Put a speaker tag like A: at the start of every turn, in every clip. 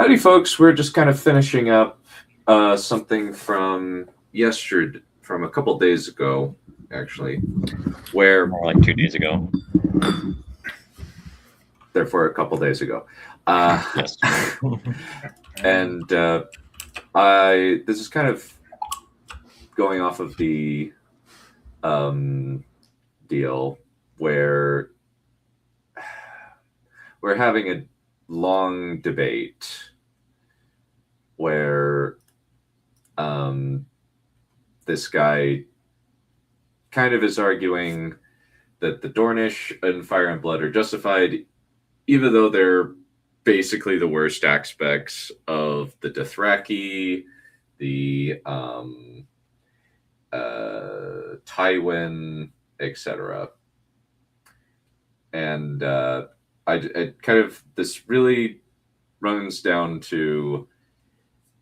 A: Howdy, folks. We're just kind of finishing up something from yesterday, from a couple days ago, actually, where
B: More like 2 days ago.
A: therefore a couple days ago.
B: Yes.
A: And this is kind of going off of the deal where we're having a long debate where this guy kind of is arguing that the Dornish and Fire and Blood are justified, even though they're basically the worst aspects of the Dothraki, the Tywin, etc. And I kind of, this really runs down to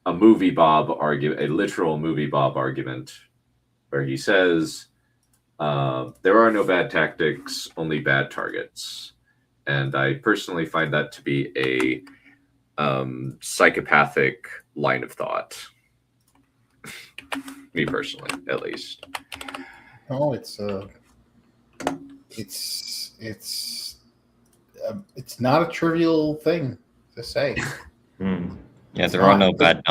A: a movie Bob argument, a literal movie Bob argument, where he says, there are no bad tactics, only bad targets. And I personally find that to be a psychopathic line of thought. Me personally, at least.
C: Oh, it's not a trivial thing to say.
B: Yeah, there are no bad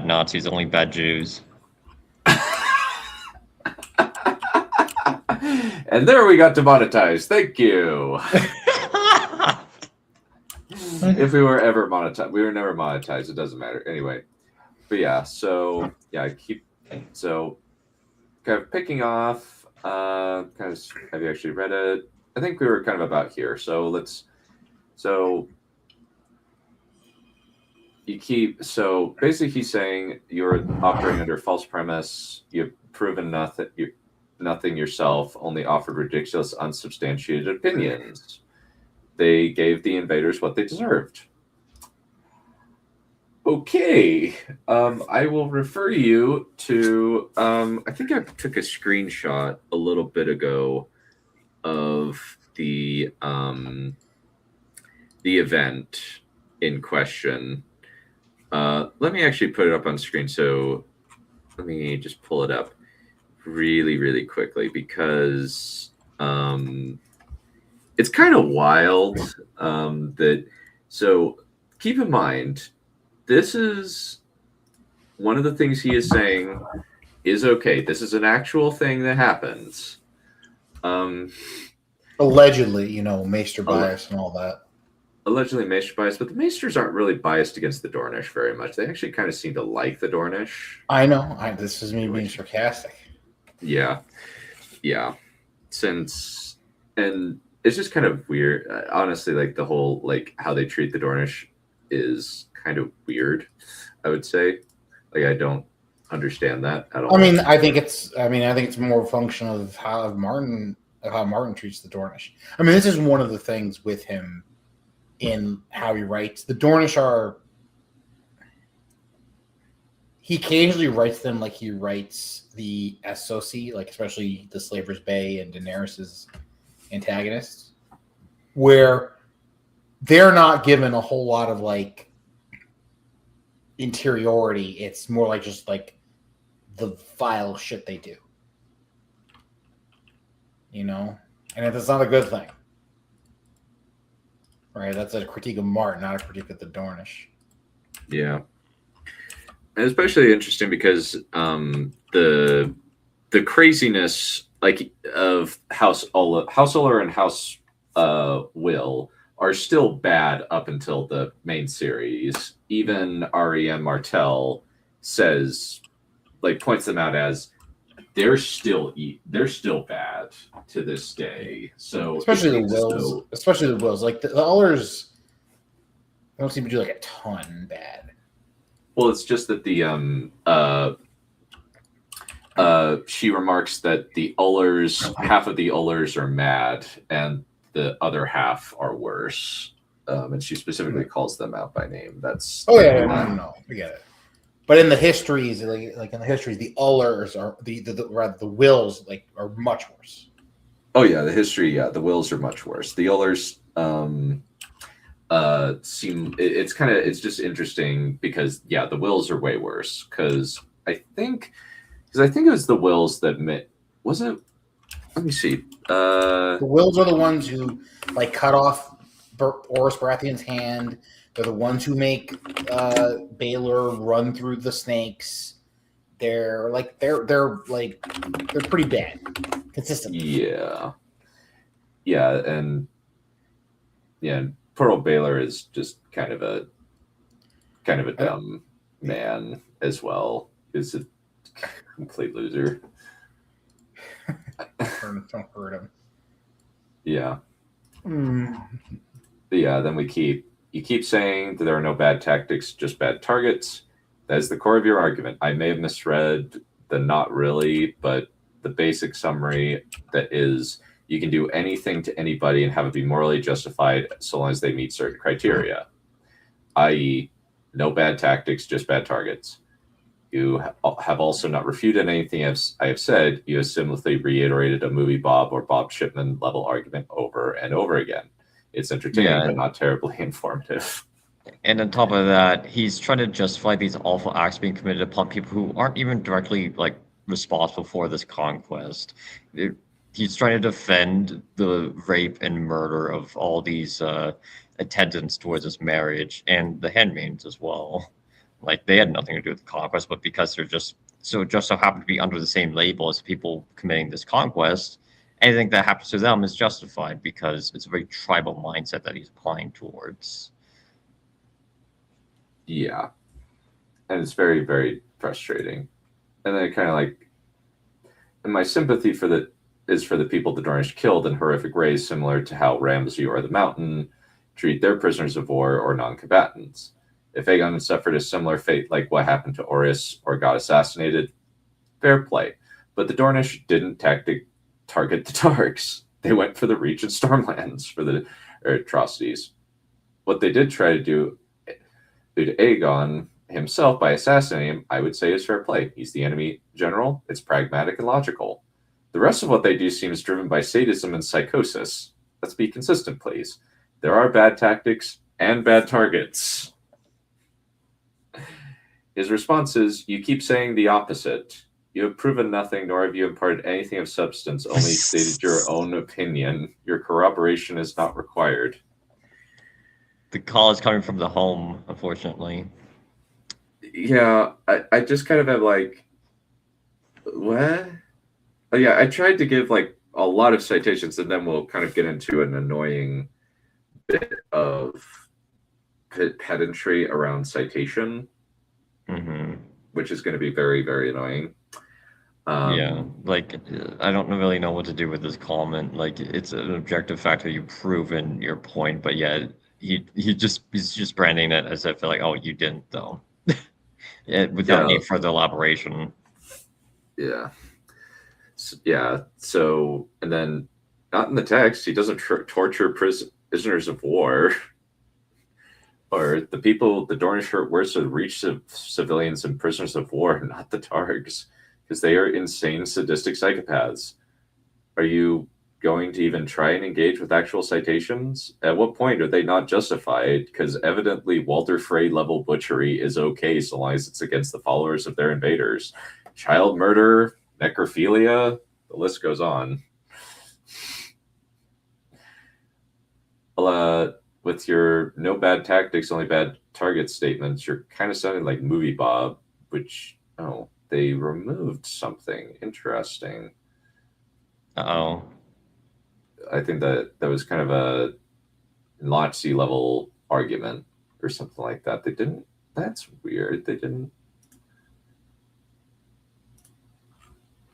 B: Nazis, only bad Jews.
A: And there we got demonetized. Thank you. If we were ever monetized, we were never monetized. It doesn't matter anyway. But yeah, so yeah, kind of picking off. Kind of, have you actually read it? I think we were kind of about here. So basically he's saying you're operating under false premise. You've proven nothing yourself, only offered ridiculous, unsubstantiated opinions. They gave the invaders what they deserved. Okay, I will refer you to, I think I took a screenshot a little bit ago of the event in question. Let me actually put it up on screen. So let me just pull it up really, really quickly, because it's kind of wild so keep in mind, this is one of the things he is saying is okay. This is an actual thing that happens.
C: Allegedly, Maester bias and all that.
A: Allegedly Maester bias, but the Maesters aren't really biased against the Dornish very much. They actually kind of seem to like the Dornish.
C: I know. This is me being sarcastic.
A: Yeah. And it's just kind of weird. Honestly, like the whole, like how they treat the Dornish is kind of weird, I would say. Like, I don't understand that at all.
C: I think it's more a function of how Martin treats the Dornish. This is one of the things with him in how he writes. The Dornish he occasionally writes them like he writes the SOC, like especially the Slaver's Bay and Daenerys's antagonists, where they're not given a whole lot of like interiority. It's more like just like the vile shit they do, and that's not a good thing, right? That's a critique of Martin, not a critique of the Dornish.
A: Yeah. And especially interesting because the craziness like of House Oler and House Will are still bad up until the main series. Even R.E.M. Martell points them out as they're still bad to this day. So
C: especially the Wills, like the Ollers don't seem to do like a ton bad.
A: Well, it's just that she remarks that the Ullers, half of the Ullers are mad, and the other half are worse. And she specifically calls them out by name. That's
C: no, I get it. But in the histories, like in the histories, the Ullers are the Wills are much worse.
A: Oh yeah, the history. Yeah, the Wills are much worse. The Ullers, it's just interesting because the wills are way worse because I think it was the wills that wasn't. Let me see.
C: The wills are the ones who like cut off Oris Baratheon's hand. They're the ones who make Baylor run through the snakes. They're pretty bad consistently.
A: Yeah, and poor old Baylor is just kind of a dumb man as well. He's a complete loser.
C: Don't hurt him.
A: Yeah. But yeah, then you keep saying that there are no bad tactics, just bad targets. That is the core of your argument. I may have misread the not really, but the basic summary that is you can do anything to anybody and have it be morally justified so long as they meet certain criteria, i.e., no bad tactics, just bad targets. You have also not refuted anything I have said. You have simply reiterated a movie Bob or Bob Shipman level argument over and over again. It's entertaining, but not terribly informative.
B: And on top of that, he's trying to justify these awful acts being committed upon people who aren't even directly responsible for this conquest. He's trying to defend the rape and murder of all these attendants towards this marriage and the handmaids as well. Like they had nothing to do with the conquest, but because they're just so happen to be under the same label as people committing this conquest, anything that happens to them is justified because it's a very tribal mindset that he's applying towards.
A: Yeah. And it's very, very frustrating. And then and my sympathy is for the people the Dornish killed in horrific ways, similar to how Ramsay or the Mountain treat their prisoners of war or non-combatants. If Aegon had suffered a similar fate like what happened to Oris or got assassinated, fair play. But the Dornish didn't target the Targs. They went for the Reach and Stormlands for the atrocities. What they did try to do to Aegon himself by assassinating him, I would say is fair play. He's the enemy general. It's pragmatic and logical. The rest of what they do seems driven by sadism and psychosis. Let's be consistent, please. There are bad tactics and bad targets. His response is, you keep saying the opposite. You have proven nothing, nor have you imparted anything of substance, only stated your own opinion. Your corroboration is not required.
B: The call is coming from the home, unfortunately.
A: Yeah, I just kind of have what? Oh, yeah, I tried to give a lot of citations, and then we'll kind of get into an annoying bit of pedantry around citation, which is going to be very, very annoying.
B: I don't really know what to do with this comment. It's an objective fact that you've proven your point, but he's just branding it as if oh, you didn't though, without any further elaboration.
A: Yeah. So, and then not in the text, he doesn't torture prisoners of war. Or the people the Dornish hurt worse are the Reach of civilians and prisoners of war, not the Targs, because they are insane, sadistic psychopaths. Are you going to even try and engage with actual citations? At what point are they not justified? Because evidently Walter Frey level butchery is okay so long as it's against the followers of their invaders. Child murder, necrophilia, the list goes on. With your no bad tactics, only bad target statements, you're kind of sounding like Movie Bob, which, they removed something interesting.
B: Uh-oh.
A: I think that was kind of a Nazi level argument or something like that. They didn't. That's weird. They didn't.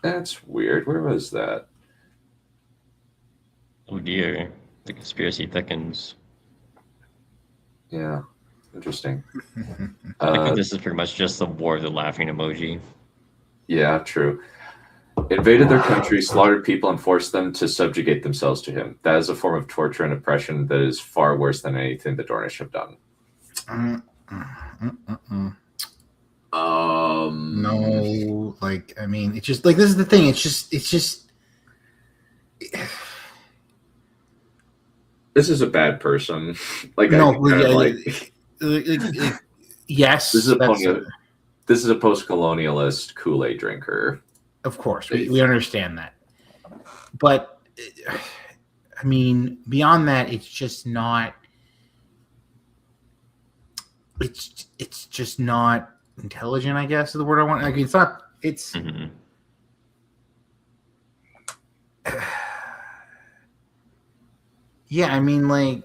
A: That's weird. Where was that?
B: Oh dear. The conspiracy thickens.
A: Yeah. Interesting.
B: I think this is pretty much just the war of the laughing emoji.
A: Yeah, true. Invaded their country, slaughtered people, and forced them to subjugate themselves to him. That is a form of torture and oppression that is far worse than anything the Dornish have done.
C: No, it's just this is the thing. It's just
A: this is a bad person. Like
C: No,
A: I kind of
C: yes,
A: this is a post-colonialist Kool-Aid drinker.
C: Of course, we understand that. But, I mean, beyond that, it's just not... It's just not intelligent, I guess, is the word I want. Like, it's not... It's...
B: Mm-hmm.
C: Yeah, I mean, like...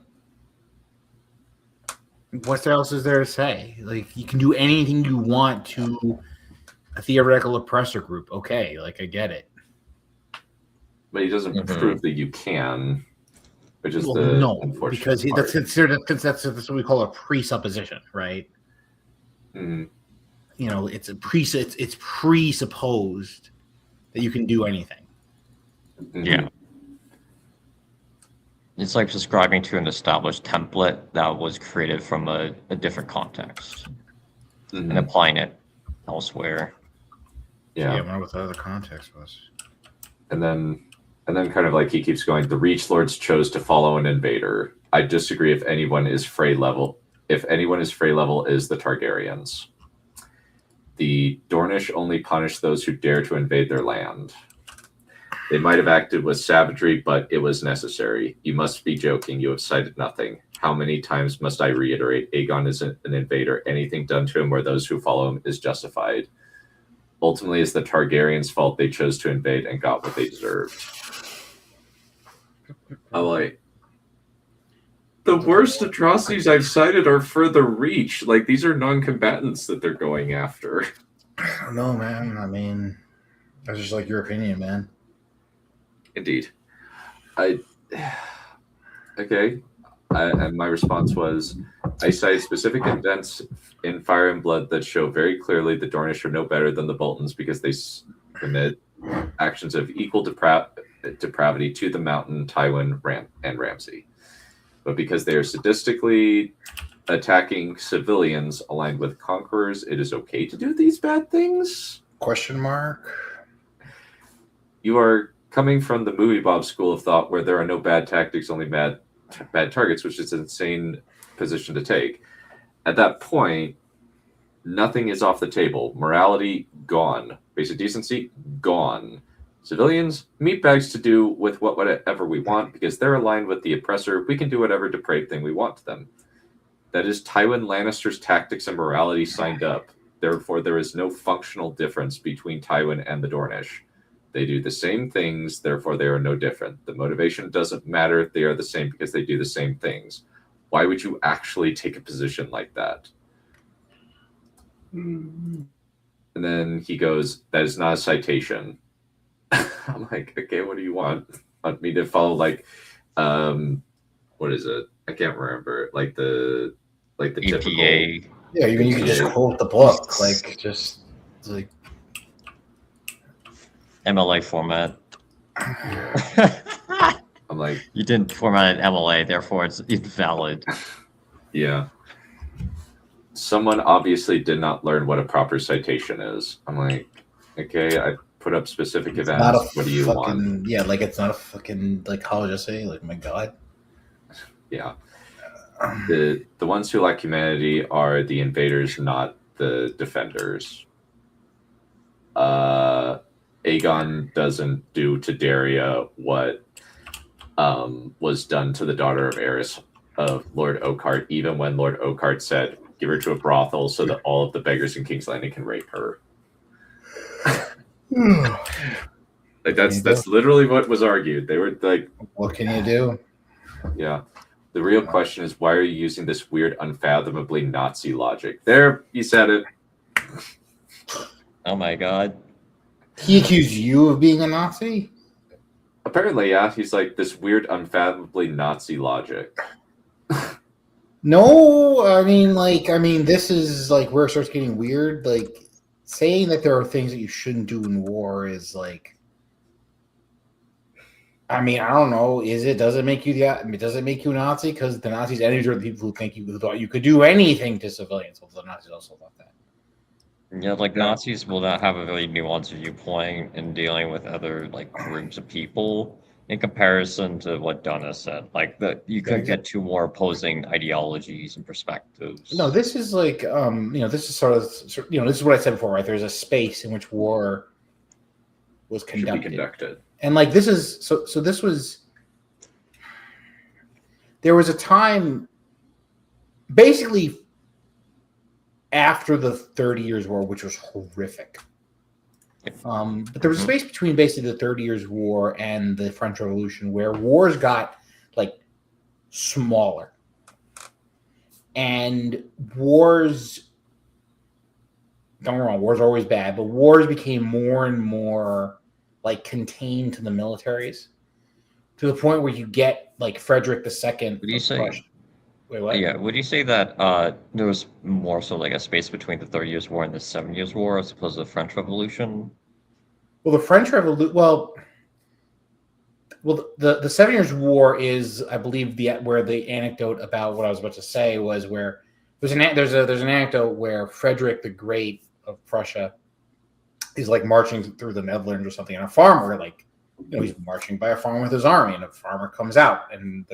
C: What else is there to say? Like, you can do anything you want to a theoretical oppressor group. Okay, like, I get it.
A: But he doesn't prove that you can, which is unfortunate
C: because that's considered that's what we call a presupposition, right?
A: Mm-hmm.
C: You know, it's presupposed that you can do anything.
A: Mm-hmm.
B: Yeah. It's like subscribing to an established template that was created from a different context and applying it elsewhere.
A: Yeah.
C: I wonder what the other context was.
A: And then kind of like he keeps going, the Reach Lords chose to follow an invader. I disagree if anyone is Frey level. If anyone is Frey level, is the Targaryens. The Dornish only punish those who dare to invade their land. They might have acted with savagery, but it was necessary. You must be joking. You have cited nothing. How many times must I reiterate? Aegon isn't an invader. Anything done to him or those who follow him is justified. Ultimately, it's the Targaryens' fault they chose to invade and got what they deserved. I'm like, the worst atrocities I've cited are further reach. Like, these are non-combatants that they're going after.
C: I don't know, man. I mean, that's just like your opinion, man.
A: Indeed. Okay. And my response was, I cite specific events in Fire and Blood that show very clearly the Dornish are no better than the Boltons because they commit actions of equal depravity to the Mountain, Tywin, and Ramsay. But because they are sadistically attacking civilians aligned with conquerors, it is okay to do these bad things?
C: Question mark?
A: You are coming from the movie Bob school of thought where there are no bad tactics, only bad targets, which is an insane position to take. At that point, nothing is off the table. Morality, gone. Basic decency, gone. Civilians, meatbags to do with whatever we want because they're aligned with the oppressor. We can do whatever depraved thing we want to them. That is Tywin Lannister's tactics and morality signed up. Therefore, there is no functional difference between Tywin and the Dornish. They do the same things, therefore they are no different. The motivation doesn't matter. They are the same because they do the same things. Why would you actually take a position like that? And then he goes, that is not a citation. I'm like, okay, what do you want? Want me to follow like, what is it? I can't remember. Like the
B: EPA.
A: typical.
C: Yeah, you can just quote the book, like just like
B: MLA format.
A: I'm like,
B: you didn't format an MLA, therefore it's invalid.
A: Yeah. Someone obviously did not learn what a proper citation is. I'm like, okay, I put up specific events. What do you want?
C: Yeah, like it's not a fucking like college essay. Like, my God.
A: Yeah. The ones who lack humanity are the invaders, not the defenders. Aegon doesn't do to Daria what was done to the daughter of Aerys of Lord Oakheart, even when Lord Oakheart said, give her to a brothel so that all of the beggars in King's Landing can rape her. Like that's literally what was argued. They were like,
C: what can you do?
A: Yeah. The real question is, why are you using this weird, unfathomably Nazi logic? There, you said it.
B: Oh my God.
C: He accused you of being a Nazi?
A: Apparently, yeah. He's like, this weird, unfathomably Nazi logic.
C: No, I mean, this is like where it starts getting weird. Like, saying that there are things that you shouldn't do in war is like, I mean, I don't know. Does it make you a Nazi? Because the Nazis' enemies are the people who thought you could do anything to civilians. Well, the Nazis also thought that.
B: Yeah, like Nazis will not have a very nuanced viewpoint in dealing with other like groups of people. in comparison to what Donna said. Like that, you could get two more opposing ideologies and perspectives.
C: No, this is like this is sort of this is what I said before, right? There's a space in which war was
A: Should be
C: conducted.
A: conducted.
C: And like this is so this was there was a time basically after the 30 Years' War, which was horrific. But there was a space between basically the 30 Years' War and the French Revolution where wars got like smaller. And wars, don't get me wrong, wars are always bad, but wars became more and more like contained to the militaries to the point where you get like Frederick II.
B: Would you say?
C: Wait, what?
B: Yeah, would you say that there was more so like a space between the 30 Years' War and the 7 Years' War as opposed to the French Revolution?
C: Well, the French Revolution. Well, the 7 Years' War is, I believe, where the anecdote about what I was about to say was where there's an anecdote where Frederick the Great of Prussia is like marching through the Netherlands or something, and a farmer he's marching by a farm with his army, and a farmer comes out, and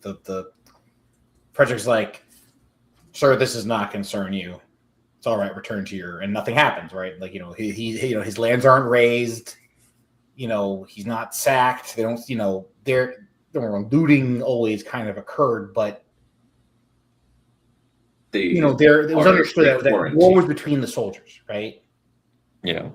C: the Frederick's like, "Sir, this does not concern you. It's all right. Return to your..." And nothing happens, right? Like his lands aren't raised. He's not sacked. They don't. Looting always kind of occurred, but it was understood that war was between the soldiers, right?
B: Yeah.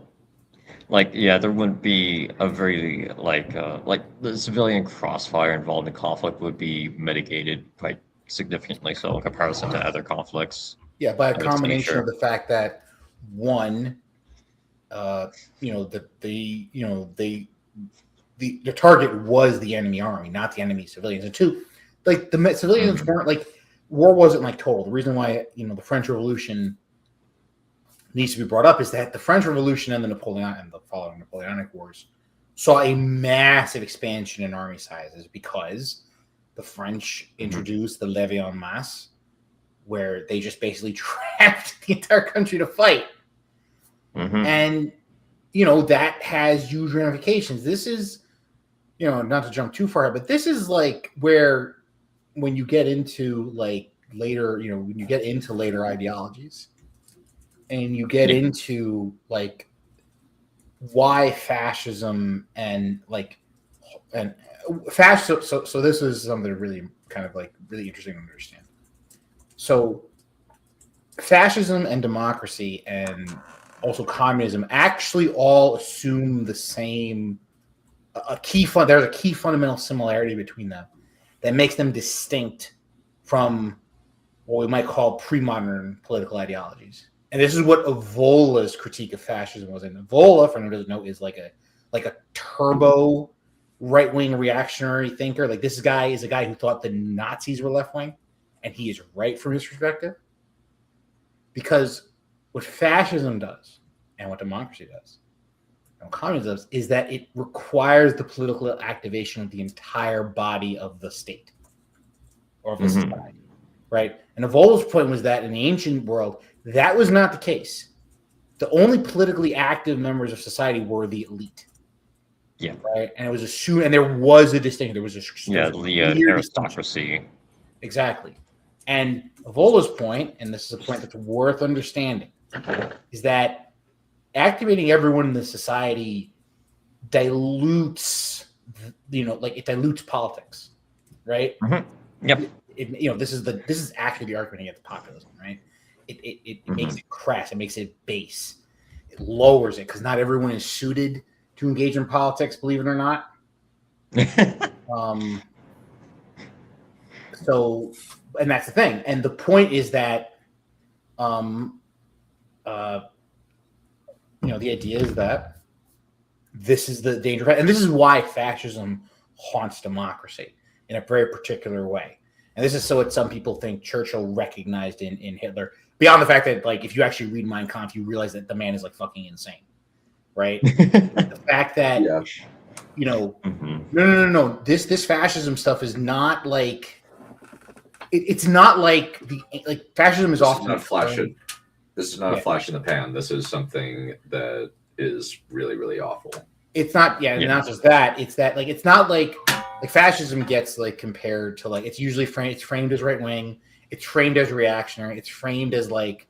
B: There wouldn't be a very like the civilian crossfire involved in conflict would be mitigated quite significantly so in comparison to other conflicts.
C: Yeah, by a combination of the fact that one, the target was the enemy army, not the enemy civilians, and two, like the civilians weren't like war wasn't like total. The reason why the French Revolution needs to be brought up is that the French Revolution and the following Napoleonic Wars saw a massive expansion in army sizes because the French introduced the levée en masse, where they just basically trapped the entire country to fight. And that has huge ramifications. This is not to jump too far, but this is like where when you get into like later when you get into later ideologies and you get into like why fascism and fascism. So this is something really kind of like really interesting to understand. So fascism and democracy and also communism actually all assume the same there's a key fundamental similarity between them that makes them distinct from what we might call pre-modern political ideologies. And this is what Evola's critique of fascism was. And Evola, for anyone who doesn't know, is like a turbo right-wing reactionary thinker. Like this guy is a guy who thought the Nazis were left-wing, and he is right from his perspective. Because what fascism does and what democracy does and what communism does is that it requires the political activation of the entire body of the state or of the society, right? And Evola's point was that in the ancient world, that was not the case. The only politically active members of society were the elite.
B: Yeah.
C: Right. And it was assumed, and there was a distinction. There was
B: the aristocracy.
C: Exactly. And Evola's point, and this is a point that's worth understanding, is that activating everyone in the society dilutes, it dilutes politics, right?
B: Yep.
C: This is actually the argument against populism, right? It makes it crass. It makes it base. It lowers it because not everyone is suited to engage in politics, believe it or not. So, and that's the thing. And the point is that, the idea is that this is the danger, and this is why fascism haunts democracy in a very particular way. And this is so what some people think Churchill recognized in Hitler, beyond the fact that, like, if you actually read Mein Kampf, you realize that the man is like fucking insane, right? The fact that, no. This fascism stuff is not like, it's not like fascism is often
A: not flashing. This is not a flash in the pan. This is something that is really, really awful.
C: it's not. Yeah,
B: Yeah.
C: not just that. It's that like it's not like fascism gets like compared to like it's usually framed. It's framed as right wing. It's framed as reactionary. It's framed as like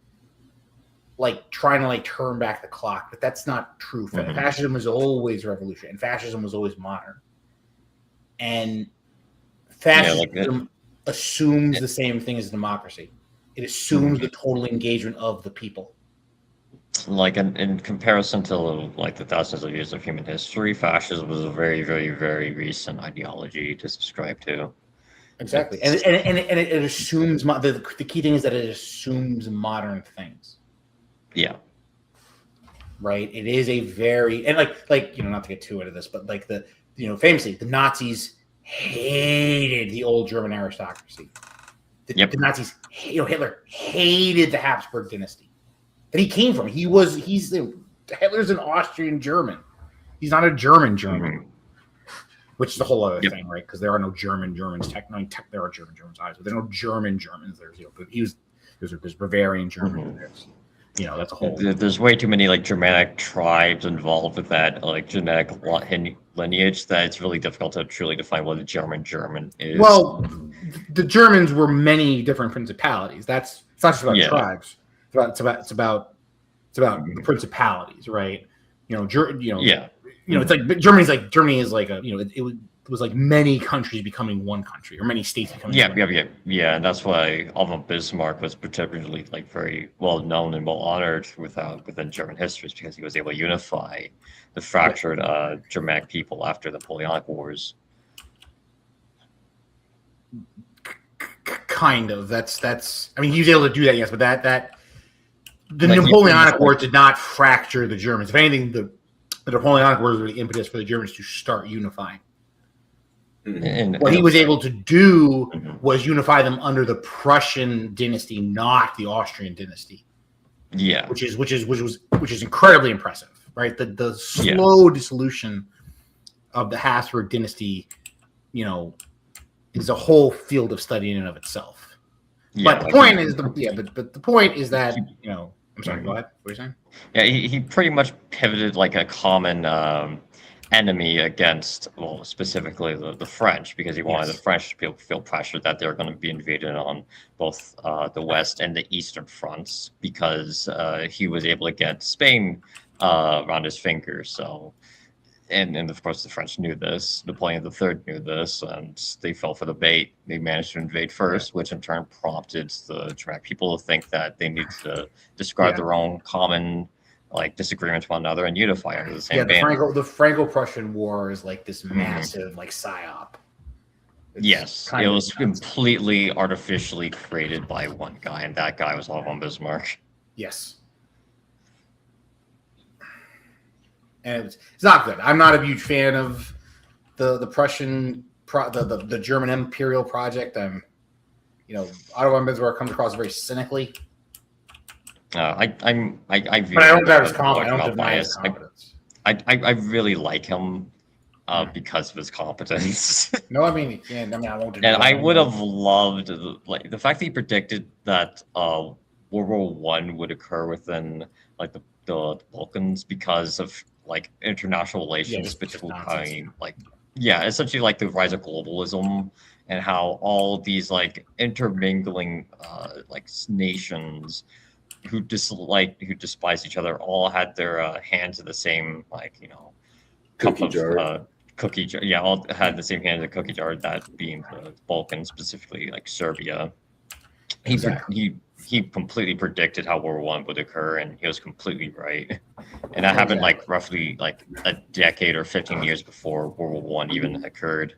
C: trying to like turn back the clock, but that's not true.
B: Mhm.
C: Fascism was always revolution, and fascism was always modern. And fascism assumes the same thing as democracy. It assumes the total engagement of the people.
B: Like in comparison to like the thousands of years of human history, fascism was a very, very, very recent ideology to subscribe to.
C: Exactly, and it assumes the key thing is that it assumes modern things.
B: Yeah.
C: Right. It is a very and like not to get too into this, but like famously the Nazis hated the old German aristocracy. The Nazis, Hitler hated the Habsburg dynasty that he came from. Hitler's an Austrian German. He's not a German, which is a whole other thing, right? Because there are no German Germans. There are German Germans, but there are no German Germans. There's Bavarian German. That's a whole.
B: There's way too many like Germanic tribes involved with that like genetic lineage that it's really difficult to truly define what a German is.
C: Well, the Germans were many different principalities. It's not just about tribes. It's about the principalities, right? It's like Germany is like it was like many countries becoming one country or many states becoming one country.
B: Yeah, and that's why Alva Bismarck was particularly like very well known and well honored within German history, because he was able to unify the fractured Germanic people after the Napoleonic Wars.
C: Kind of. That's. I mean, he was able to do that, yes, but the Napoleonic Wars did not fracture the Germans. If anything, the Napoleonic Wars were the impetus for the Germans to start unifying. What he was able to do was unify them under the Prussian dynasty, not the Austrian dynasty.
B: Yeah,
C: which is incredibly impressive, right? The slow dissolution of the Habsburg dynasty, is a whole field of study in and of itself. But the point is, the point is that I'm sorry. Go ahead. What are you saying?
B: Yeah, he pretty much pivoted like a common enemy against, well, specifically the French, because he wanted the French to feel pressure that they're going to be invaded on both the west and the eastern fronts, because he was able to get Spain around his finger. So, and of course the French knew this. Napoleon III knew this, and they fell for the bait. They managed to invade first, which in turn prompted the Germanic people to think that they need to discard their own common disagreements with one another and unify under the same banner.
C: The Franco-Prussian War is like this massive psyop.
B: It was completely artificially created by one guy, and that guy was Alva Bismarck.
C: Yes. And it's not good. I'm not a huge fan of the Prussian the German imperial project. Otto von Bismarck comes across very cynically.
B: I don't
C: have his confidence.
B: I really like him because of his competence.
C: No, I won't.
B: And I would have loved the fact that he predicted that World War I would occur within the Balkans because of international relations between essentially the rise of globalism and how all these intermingling nations who despise each other all had their hands in the same
A: cookie jar.
B: Cookie jar. Yeah, all had the same hand in the cookie jar. That being the Balkans, specifically Serbia. He completely predicted how World War I would occur, and he was completely right. And that happened roughly a decade or 15 years before World War I even occurred.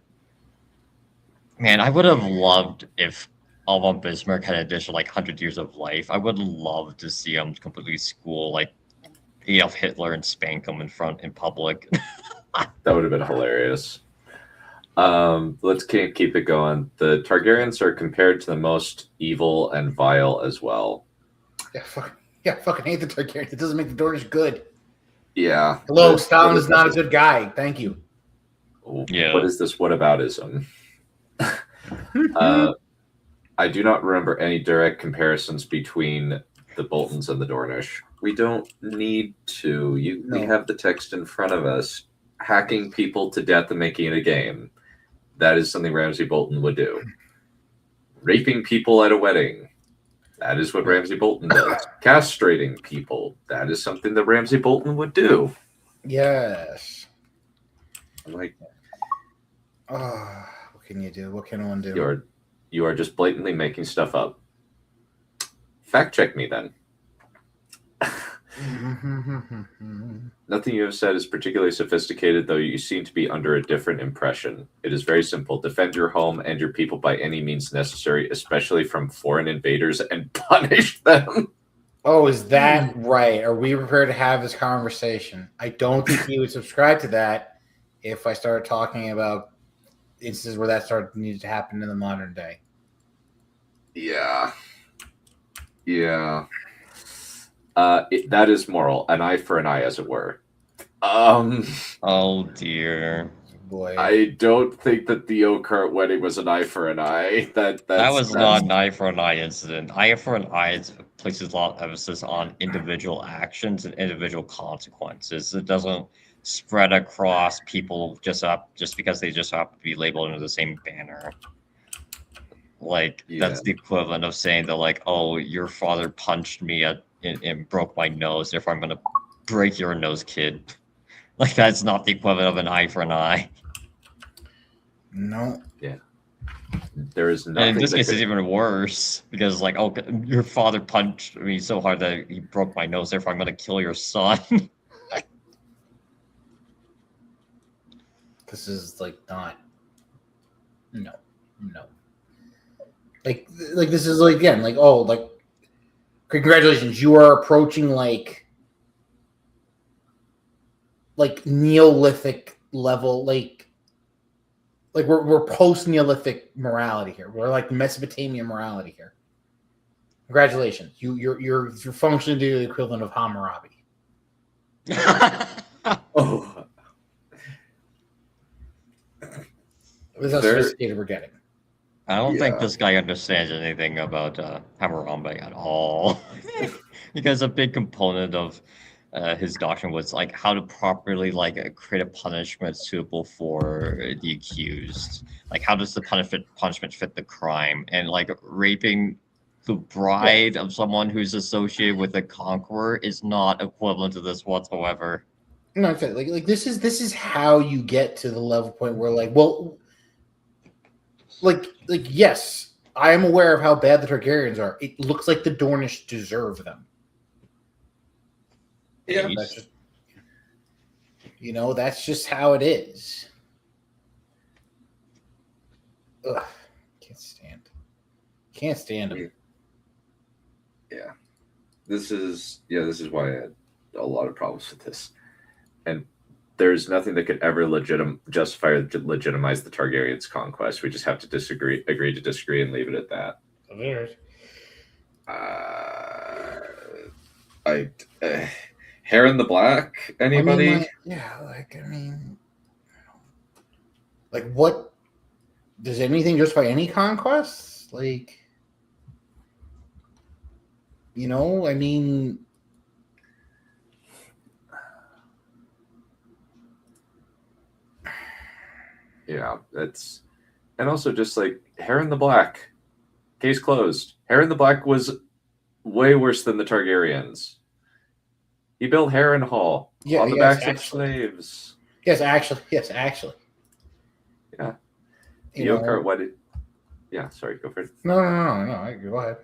B: Man, I would have loved if Alva Bismarck had an additional 100 years of life. I would love to see him completely school Adolf Hitler and spank him in public.
A: That would have been hilarious. Let's keep it going. The Targaryens are compared to the most evil and vile as well.
C: Fucking hate the Targaryens. It doesn't make the Dornish good.
A: Yeah.
C: Hello, Stalin is not a good guy. Thank you.
B: Yeah.
A: What is this whataboutism? I do not remember any direct comparisons between the Boltons and the Dornish. We don't need to. We have the text in front of us. hacking people to death and making it a game. That is something Ramsay Bolton would do. Raping people at a wedding. That is what Ramsay Bolton does. Castrating people. That is something that Ramsay Bolton would do.
C: Yes.
A: I'm like,
C: what can you do? What can one do?
A: You are just blatantly making stuff up. Fact check me then. Nothing you have said is particularly sophisticated, though you seem to be under a different impression. It is very simple. Defend your home and your people by any means necessary, especially from foreign invaders, and punish them.
C: Oh, is that right? Are we prepared to have this conversation? I don't think he would subscribe to that if I started talking about instances where that needed to happen in the modern day.
A: Yeah. That is moral. An eye for an eye, as it were.
B: Oh dear.
C: Boy.
A: I don't think that the Oakart wedding was an eye for an eye. That
B: was not an eye for an eye incident. Eye for an eye places a lot of emphasis on individual actions and individual consequences. It doesn't spread across people just because they just happen to be labeled under the same banner. Like, that's the equivalent of saying that, like, oh, your father punched me and broke my nose, therefore I'm going to break your nose, kid. Like, that's not the equivalent of an eye for an eye.
C: No.
A: Yeah. There is nothing.
B: And in this case, it's even worse, because, like, oh, your father punched me so hard that he broke my nose, therefore I'm going to kill your son.
C: This is, like, not... No. Like this is like, again, like, oh, like, congratulations, you are approaching like Neolithic level, like we're post Neolithic morality here. We're like Mesopotamian morality here. Congratulations, you're functioning to the equivalent of Hammurabi.
A: Oh,
C: This is how sophisticated we're getting.
B: I don't think this guy understands anything about Hammurabi at all. Because a big component of his doctrine was like how to properly create a punishment suitable for the accused. Like, how does the punishment fit the crime? And like raping the bride of someone who's associated with a conqueror is not equivalent to this whatsoever.
C: No, like this is how you get to the level point where yes, I am aware of how bad the Targaryens are. It looks like the Dornish deserve them.
A: Yeah.
C: That's just how it is. Ugh, can't stand them.
A: Yeah. This is why I had a lot of problems with this. And there's nothing that could ever justify or legitimize the Targaryens' conquest. We just have to agree to disagree, and leave it at that. Hair in the Black? Anybody?
C: What? Does anything justify any conquest?
A: Yeah, that's, and also just like Hair in the Black, case closed. Hair in the Black was way worse than the Targaryens. He built Harrenhal on the backs of slaves.
C: Yes, actually.
A: Yeah. The Oakart wedding. Yeah, sorry, go for it.
C: No. Go ahead.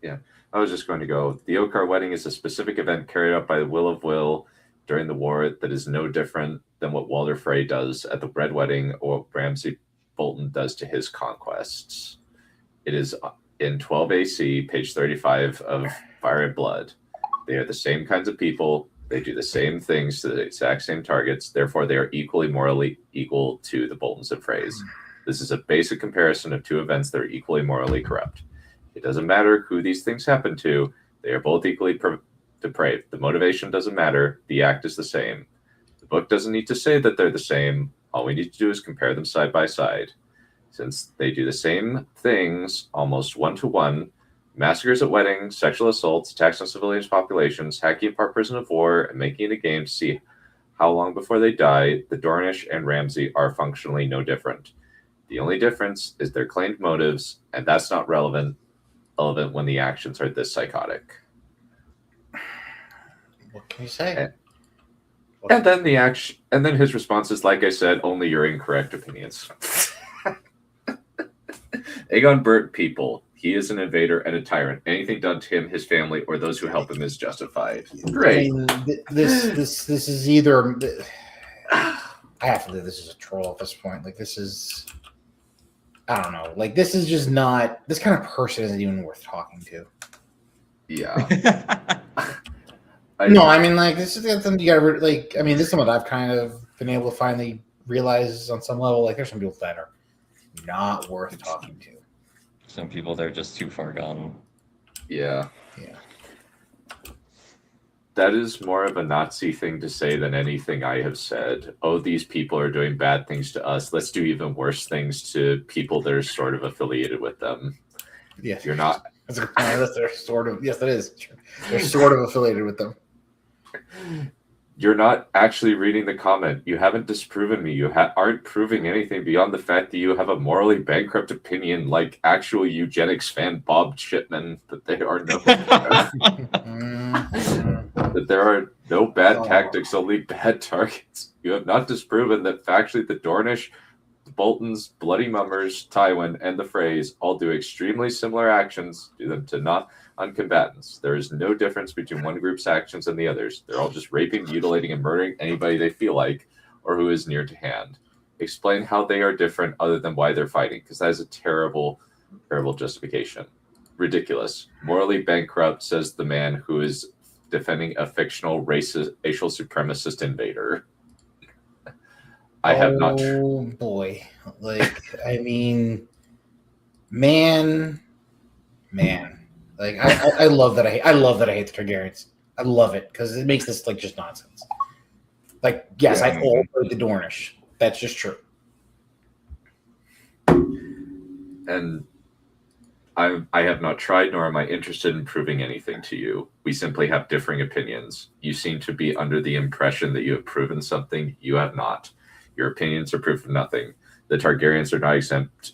A: Yeah, I was just going to go. The Oakart wedding is a specific event carried out by the will of Will during the war that is no different than what Walder Frey does at the Red Wedding or what Ramsay Bolton does to his conquests. It is in 12 AC, page 35 of Fire and Blood. They are the same kinds of people. They do the same things to the exact same targets. Therefore, they are equally morally equal to the Boltons and Freys. This is a basic comparison of two events that are equally morally corrupt. It doesn't matter who these things happen to. They are both equally depraved. The motivation doesn't matter. The act is the same. The book doesn't need to say that they're the same. All we need to do is compare them side by side. Since they do the same things almost one-to-one, massacres at weddings, sexual assaults, attacks on civilian populations, hacking apart prison of war, and making it a game to see How long before they die, the Dornish and Ramsay are functionally no different. The only difference is their claimed motives, and that's not relevant when the actions are this psychotic.
C: What can you say?
A: And then his response is, like I said, only your incorrect opinions. Aegon burnt people. He is an invader and a tyrant. Anything done to him, his family, or those who help him is justified. Great.
C: I mean, this is either. I have to believe this is a troll at this point. Like, this is. I don't know. Like, this is just not. This kind of person isn't even worth talking to.
A: Yeah.
C: No, I mean, like, this is something you gotta, like, I mean, this is something I've kind of been able to finally realize on some level. Like, there's some people that are not worth talking to.
B: Some people, they're just too far gone.
A: Yeah.
C: Yeah.
A: That is more of a Nazi thing to say than anything I have said. Oh, these people are doing bad things to us. Let's do even worse things to people that are sort of affiliated with them.
C: Yes.
A: You're not.
C: That's a good point. They're sort of. Yes, that is. They're sort of affiliated with them.
A: You're not actually reading the comment. You haven't disproven me. You aren't proving anything beyond the fact that you have a morally bankrupt opinion, like actual eugenics fan Bob Chipman, that they are no that there are no bad tactics, only bad targets. You have not disproven that factually the Dornish, the Boltons, Bloody Mummers, Tywin, and the Freys all do extremely similar actions, do them to non-combatants. There is no difference between one group's actions and the others. They're all just raping, mutilating, and murdering anybody they feel like or who is near to hand. Explain how they are different other than why they're fighting, because that is a terrible, terrible justification. Ridiculous. Morally bankrupt, says the man who is defending a fictional racial supremacist invader. I have not.
C: Oh boy! Like, I mean, man. Like, I love that. I love that I hate the Targaryens. I love it because it makes this like just nonsense. Like, yes,
A: Yeah.
C: I all hate the Dornish. That's just true.
A: And I have not tried, nor am I interested in proving anything to you. We simply have differing opinions. You seem to be under the impression that you have proven something. You have not. Your opinions are proof of nothing. The Targaryens are not exempt.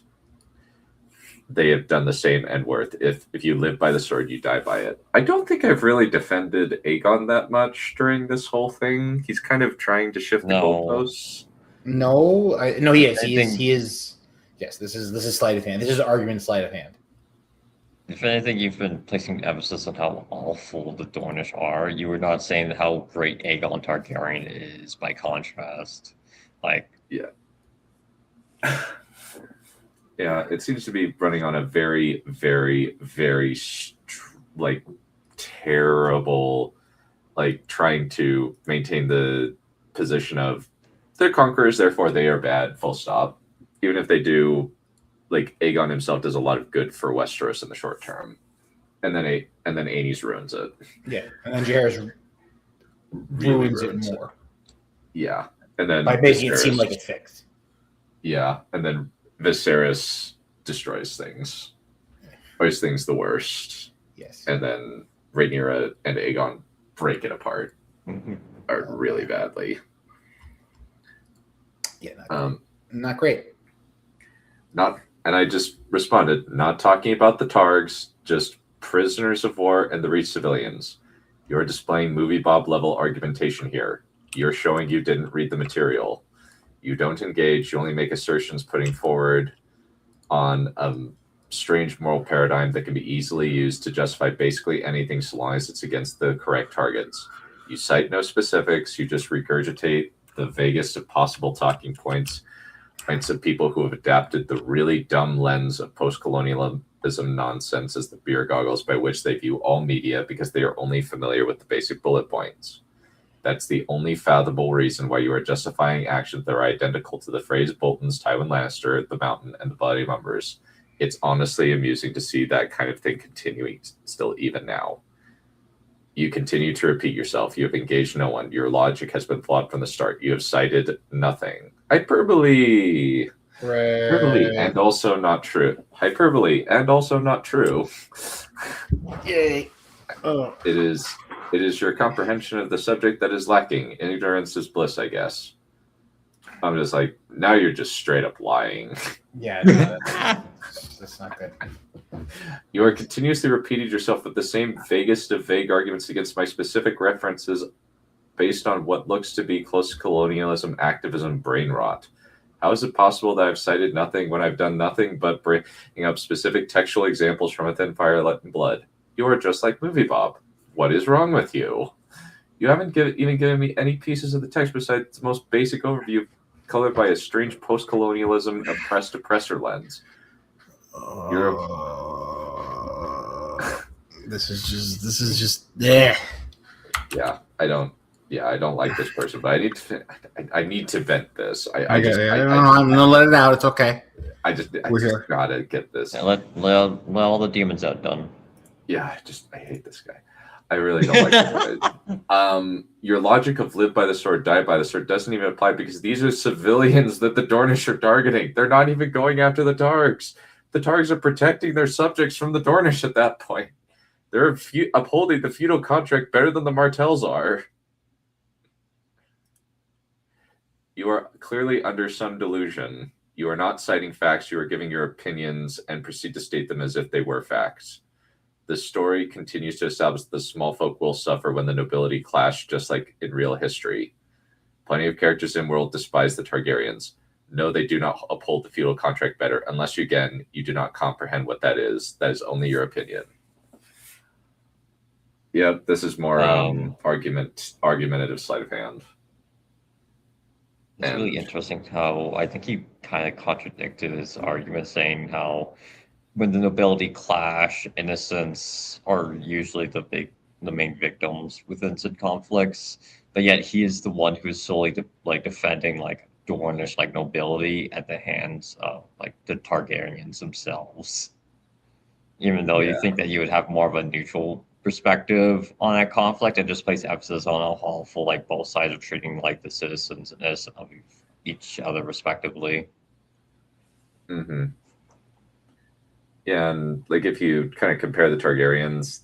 A: They have done the same and worth. If you live by the sword, you die by it. I don't think I've really defended Aegon that much during this whole thing. He's kind of trying to shift the goalposts.
C: No, he is. He is. Yes, this is sleight of hand. This is argument sleight of hand.
B: If anything, you've been placing emphasis on how awful the Dornish are. You were not saying how great Aegon Targaryen is by contrast. Like,
A: yeah. Yeah, it seems to be running on a very, very, very, like, terrible, like, trying to maintain the position of they're conquerors, therefore they are bad, full stop. Even if they do, like, Aegon himself does a lot of good for Westeros in the short term. And then Aenys ruins it.
C: Yeah, and then Jaehaerys ruins it more.
A: Yeah. And then
C: by making it seem like it's fixed.
A: Yeah, and then Viserys destroys things. Always things the worst.
C: Yes.
A: And then Rhaenyra and Aegon break it apart. Really badly.
C: Yeah, not great.
A: And I just responded, not talking about the Targs, just prisoners of war and the Reach civilians. You're displaying movie Bob level argumentation here. You're showing you didn't read the material. You don't engage. You only make assertions putting forward on a strange moral paradigm that can be easily used to justify basically anything so long as it's against the correct targets. You cite no specifics. You just regurgitate the vaguest of possible talking points of people who have adapted the really dumb lens of post-colonialism nonsense as the beer goggles by which they view all media because they are only familiar with the basic bullet points. That's the only fathomable reason why you are justifying actions that are identical to the Freys, Boltons, Tywin Lannister, the Mountain, and the Bloody Mummers. It's honestly amusing to see that kind of thing continuing still even now. You continue to repeat yourself. You have engaged no one. Your logic has been flawed from the start. You have cited nothing. Hyperbole. Hyperbole and also not true. Hyperbole and also not true.
C: Yay. Oh.
A: It is It is your comprehension of the subject that is lacking. Ignorance is bliss, I guess. I'm just like, now you're just straight up lying.
C: Yeah, no, that's not good.
A: You are continuously repeating yourself with the same vaguest of vague arguments against my specific references based on what looks to be close to colonialism, activism, brain rot. How is it possible that I've cited nothing when I've done nothing but bringing up specific textual examples from Within Fire, and Blood? You are just like Movie Bob. What is wrong with you? You haven't even given me any pieces of the text besides the most basic overview colored by a strange post-colonialism oppressed oppressor lens.
C: This is just yeah.
A: Yeah, I don't like this person, but I need to vent this. I'm
C: gonna let it out. It's okay.
A: I just gotta get this.
B: Yeah, let all the demons out, done.
A: Yeah, I hate this guy. I really don't like this guy. Your logic of live by the sword, die by the sword doesn't even apply because these are civilians that the Dornish are targeting. They're not even going after the Targs. The Targs are protecting their subjects from the Dornish at that point. They're upholding the feudal contract better than the Martells are. You are clearly under some delusion. You are not citing facts. You are giving your opinions and proceed to state them as if they were facts. The story continues to establish that the small folk will suffer when the nobility clash, just like in real history. Plenty of characters in world despise the Targaryens. No, they do not uphold the feudal contract better, unless you do not comprehend what that is. That is only your opinion. Yep, this is more argumentative sleight of hand.
B: It's really interesting how I think he kind of contradicted his argument, saying how when the nobility clash, innocents are usually the main victims within said conflicts, but yet he is the one who's solely defending Dornish nobility at the hands of the Targaryens themselves. Even though you think that you would have more of a neutral perspective on that conflict and just place emphasis on how awful both sides are treating the citizens of each other respectively.
A: Mm-hmm. Yeah, and if you kind of compare the Targaryens,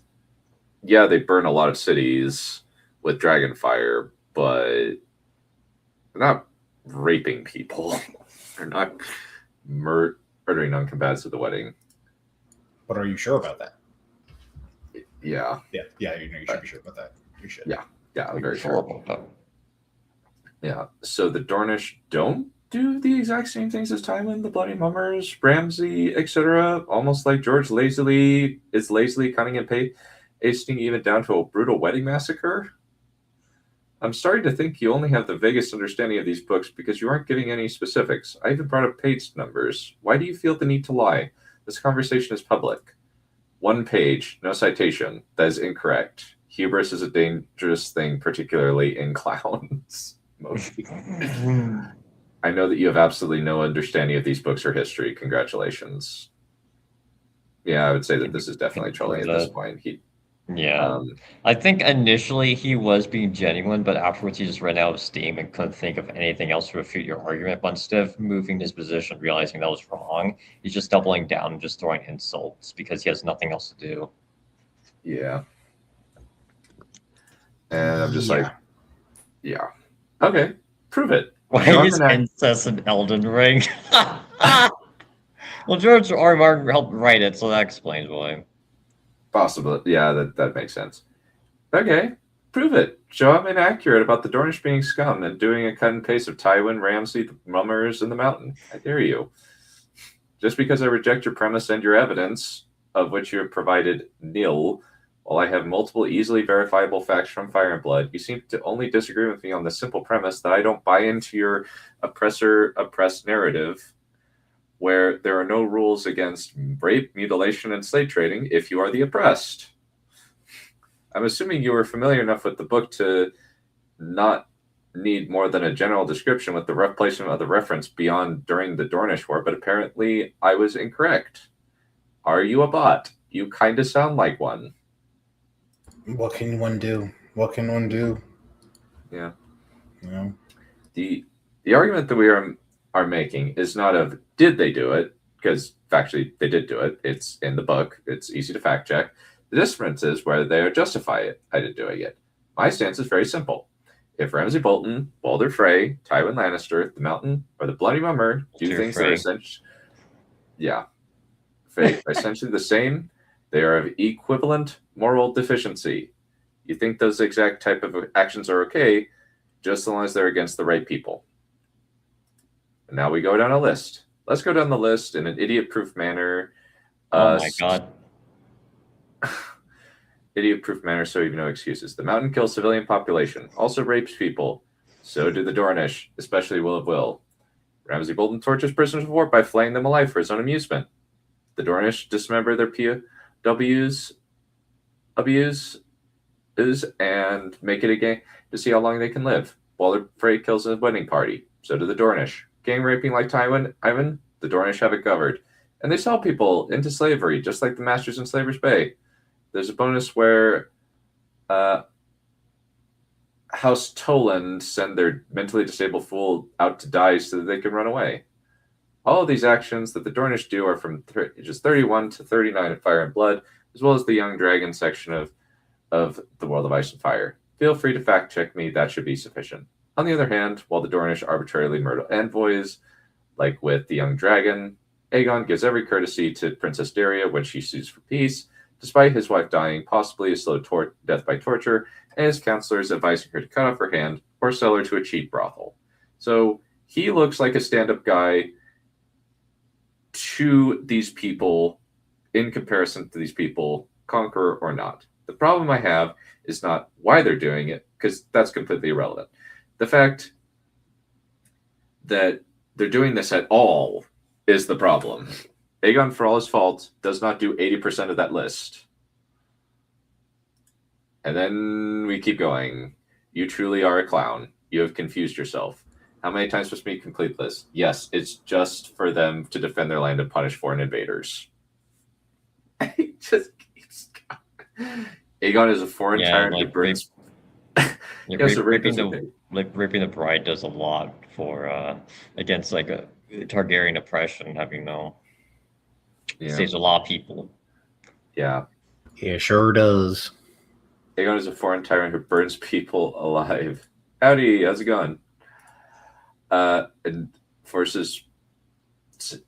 A: yeah, they burn a lot of cities with dragon fire, but they're not raping people. They're not murdering non-combatants at the wedding.
C: But are you sure about that?
A: Yeah.
C: Yeah, you should be sure about that. You should.
A: Yeah, I'm very sure about that. Yeah, so the Dornish don't do the exact same things as Tywin, the Bloody Mummers, Ramsay, etc. Almost like George is lazily cunning and pasting even down to a brutal wedding massacre. I'm starting to think you only have the vaguest understanding of these books because you aren't giving any specifics. I even brought up page numbers. Why do you feel the need to lie? This conversation is public. 1 page, no citation. That is incorrect. Hubris is a dangerous thing, particularly in clowns. I know that you have absolutely no understanding of these books or history. Congratulations. Yeah, I would say that this is definitely trolling at this point.
B: I think initially he was being genuine, but afterwards he just ran out of steam and couldn't think of anything else to refute your argument. But instead of moving his position, realizing that was wrong, he's just doubling down and just throwing insults because he has nothing else to do. Yeah.
A: And I'm just yeah. Okay, prove it.
B: Why is incest in Elden Ring? Well, George R. Martin helped write it, so that explains why.
A: Possible. Yeah, that makes sense. Okay, prove it. Show I'm inaccurate about the Dornish being scum and doing a cut and paste of Tywin, Ramsay, the Mummers, and the Mountain. I dare you. Just because I reject your premise and your evidence, of which you have provided nil, while I have multiple easily verifiable facts from Fire and Blood, you seem to only disagree with me on the simple premise that I don't buy into your oppressor-oppressed narrative, where there are no rules against rape, mutilation, and slave trading if you are the oppressed. I'm assuming you were familiar enough with the book to not need more than a general description with the rough placement of the reference beyond during the Dornish War, but apparently I was incorrect. Are you a bot? You kind of sound like one.
C: What can one do?
A: Yeah.
C: Yeah.
A: The argument that we are making is not of did they do it, because factually they did do it. It's in the book. It's easy to fact check. The difference is whether they are justified in doing it. My stance is very simple. If Ramsay Bolton, Walder Frey, Tywin Lannister, the Mountain, or the Bloody Mummer do things that are essentially the same, they are of equivalent moral deficiency. You think those exact type of actions are okay, just as long as they're against the right people. And now we go down a list. Let's go down the list in an idiot-proof manner.
B: Oh my god.
A: Idiot-proof manner, so you have no excuses. The Mountain kills civilian population, also rapes people. So do the Dornish, especially Will of Will. Ramsay Bolton tortures prisoners of war by flaying them alive for his own amusement. The Dornish dismember their POWs and make it a game to see how long they can live. Walder Frey kills a wedding party. So do the Dornish. Gang raping like Tywin, Ivan, the Dornish have it covered. And they sell people into slavery, just like the Masters in Slaver's Bay. There's a bonus where House Toland send their mentally disabled fool out to die so that they can run away. All of these actions that the Dornish do are from ages 31 to 39 of Fire and Blood, as well as the Young Dragon section of the World of Ice and Fire. Feel free to fact check me, that should be sufficient. On the other hand, while the Dornish arbitrarily murder envoys, like with the Young Dragon, Aegon gives every courtesy to Princess Daria when she sues for peace, despite his wife dying possibly a slow death by torture, and his counselors advising her to cut off her hand or sell her to a cheap brothel. So he looks like a stand-up guy to these people in comparison to these people, conqueror or not. The problem I have is not why they're doing it, because that's completely irrelevant. The fact that they're doing this at all is the problem. Aegon, for all his fault, does not do 80% of that list. And then we keep going. You truly are a clown. You have confused yourself. How many times must we complete this? Yes, it's just for them to defend their land and punish foreign invaders. He just keeps going. Aegon is a foreign tyrant who burns.
B: Ripping the bride does a lot for against like a Targaryen oppression, having saves a lot of people.
A: Yeah.
C: Yeah, sure does.
A: Aegon is a foreign tyrant who burns people alive. Howdy, how's it going? And forces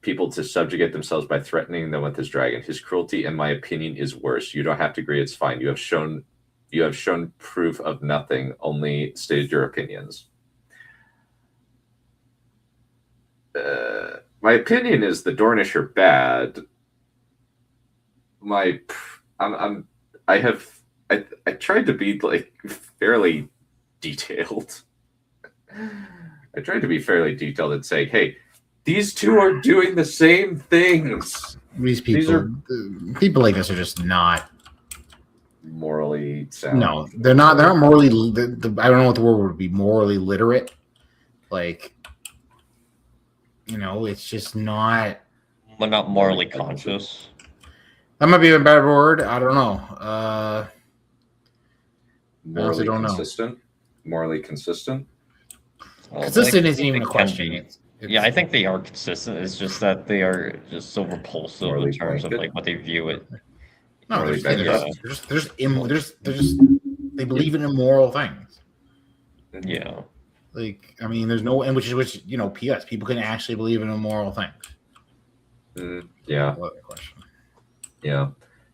A: people to subjugate themselves by threatening them with his dragon. His cruelty, in my opinion, is worse. You don't have to agree, it's fine. You have shown proof of nothing, only stated your opinions. My opinion is the Dornish are bad. I tried to be like fairly detailed. I tried to be fairly detailed and say, hey, these two are doing the same things.
C: People like this are just not
A: morally sound.
C: No, they're not. They're not morally. I don't know what the word would be. Morally literate. Like, it's just not.
B: But not morally conscious.
C: That might be a bad word. I don't know.
A: Morally
C: consistent.
A: Morally consistent.
C: Consistent isn't even a question.
B: I think they are consistent. It's just that they are just so repulsive in terms of like what they view it.
C: No, they believe in immoral things.
B: Yeah.
C: Like, I mean, there's no, and which P.S. People can actually believe in immoral things.
A: Yeah. Yeah.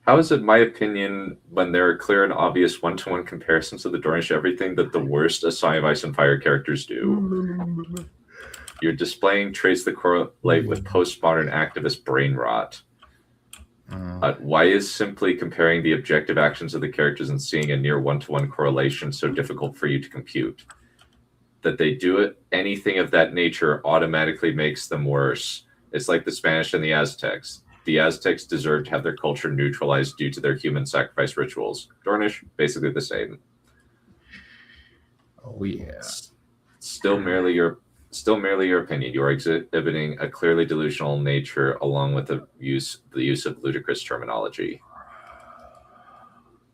A: How is it my opinion when there are clear and obvious one-to-one comparisons of the Dornish everything that the worst A Song of Ice and Fire characters do? You're displaying traits that correlate with postmodern activist brain rot. Why is simply comparing the objective actions of the characters and seeing a near one-to-one correlation so difficult for you to compute? That they do anything of that nature automatically makes them worse. It's like the Spanish and the Aztecs. The Aztecs deserve to have their culture neutralized due to their human sacrifice rituals. Dornish, basically the same.
C: Oh yeah.
A: Still merely your opinion. You are exhibiting a clearly delusional nature, along with the use of ludicrous terminology.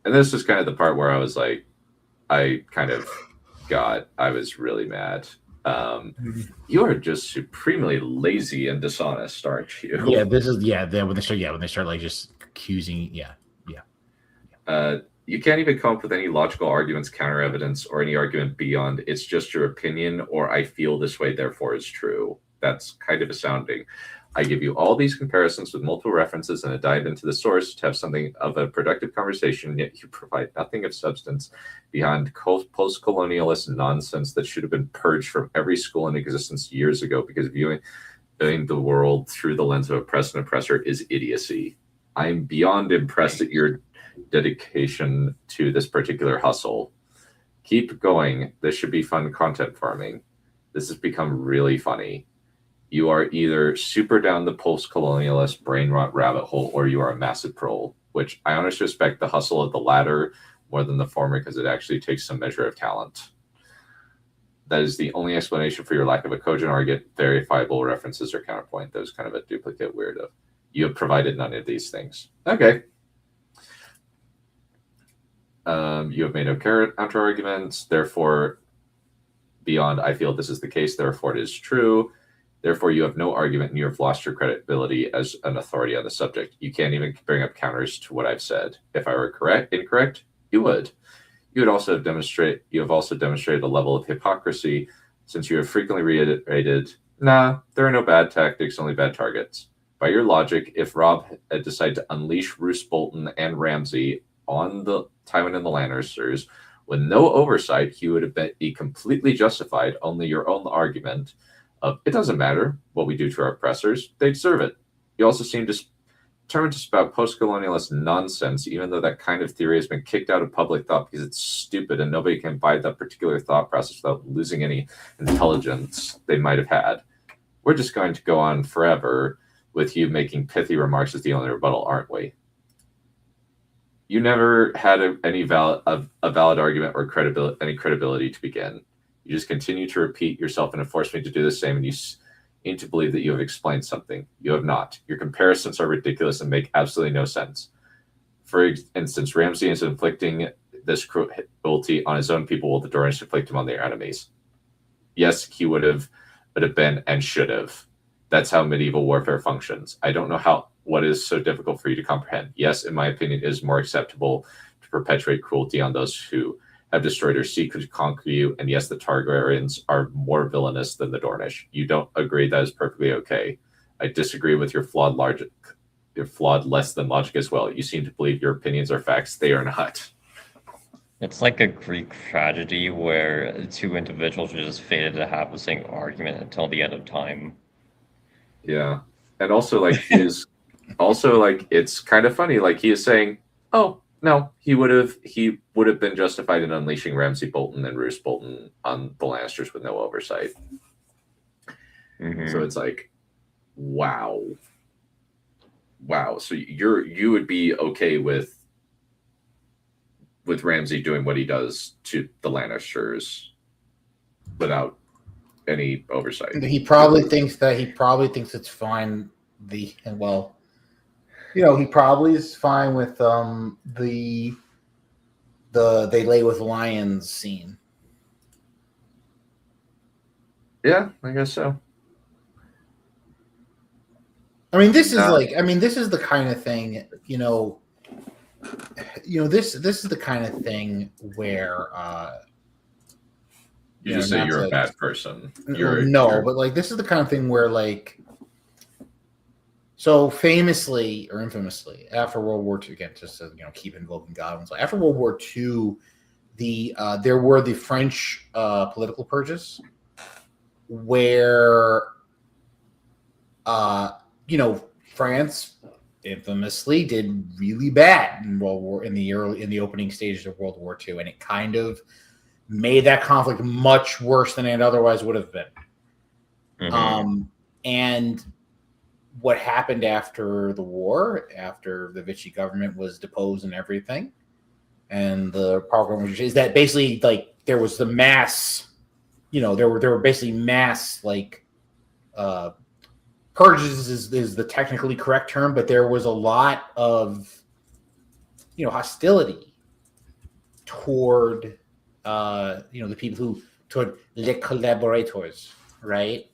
A: And this is kind of the part where I was like, I was really mad. You are just supremely lazy and dishonest, aren't you?
C: Yeah, when they start like just accusing. Yeah.
A: You can't even come up with any logical arguments, counter evidence, or any argument beyond it's just your opinion, or I feel this way, therefore it's true. That's kind of astounding. I give you all these comparisons with multiple references and a dive into the source to have something of a productive conversation, yet you provide nothing of substance beyond post-colonialist nonsense that should have been purged from every school in existence years ago, because viewing the world through the lens of oppressed and oppressor is idiocy. I'm beyond impressed at your dedication to this particular hustle. Keep going. This should be fun content farming. This has become really funny. You are either super down the post-colonialist brain rot rabbit hole, or you are a massive troll, which I honestly respect the hustle of the latter more than the former, because it actually takes some measure of talent. That is the only explanation for your lack of a cogent argument, verifiable references, or counterpoint. That was kind of a duplicate weirdo. You have provided none of these things. Okay. You have made no counter arguments. Therefore, beyond I feel this is the case, therefore it is true. Therefore, you have no argument and you have lost your credibility as an authority on the subject. You can't even bring up counters to what I've said. If I were incorrect, you would. You have also demonstrated a level of hypocrisy, since you have frequently reiterated, nah, there are no bad tactics, only bad targets. By your logic, if Rob had decided to unleash Roose Bolton and Ramsay on the Tywin and the Lannisters with no oversight, he would have been completely justified. Only your own argument of it doesn't matter what we do to our oppressors, they deserve it. You also seem determined to spout post-colonialist nonsense, even though that kind of theory has been kicked out of public thought because it's stupid and nobody can buy that particular thought process without losing any intelligence they might have had. We're just going to go on forever with you making pithy remarks as the only rebuttal, aren't we? You never had any valid argument or credibility to begin. You just continue to repeat yourself and force me to do the same, and you seem to believe that you have explained something. You have not. Your comparisons are ridiculous and make absolutely no sense. For instance, Ramsay is inflicting this cruelty on his own people, while the Dornish inflict him on their enemies. Yes, he would have been and should have. That's how medieval warfare functions. I don't know what is so difficult for you to comprehend. Yes, in my opinion, it is more acceptable to perpetuate cruelty on those who have destroyed or seek to conquer you. And yes, the Targaryens are more villainous than the Dornish. You don't agree that is perfectly okay. I disagree with your flawed logic, your flawed less than logic as well. You seem to believe your opinions are facts. They are not.
B: It's like a Greek tragedy where two individuals are just fated to have the same argument until the end of time.
A: Yeah. And also it's kind of funny. Like, he is saying, oh, no, he would have been justified in unleashing Ramsay Bolton and Roose Bolton on the Lannisters with no oversight.
B: Mm-hmm.
A: So it's like, wow. So you would be okay with Ramsay doing what he does to the Lannisters without any oversight.
C: He probably thinks it's fine. He probably is fine with the they lay with lions scene.
A: Yeah, I guess so.
C: I mean, this is the kind of thing, this is the kind of thing where
A: you just say you're a bad person.
C: But this is the kind of thing where, so famously or infamously, after World War II, again, just to keep invoking God, after World War II, there were the French political purges, where France infamously did really bad in the opening stages of World War II, and it kind of made that conflict much worse than it otherwise would have been.
B: Mm-hmm.
C: And what happened after the war, after the Vichy government was deposed and everything, and the program is that basically there was the mass, there were basically mass purges is the technically correct term, but there was a lot of hostility toward the people toward les collaborators, right?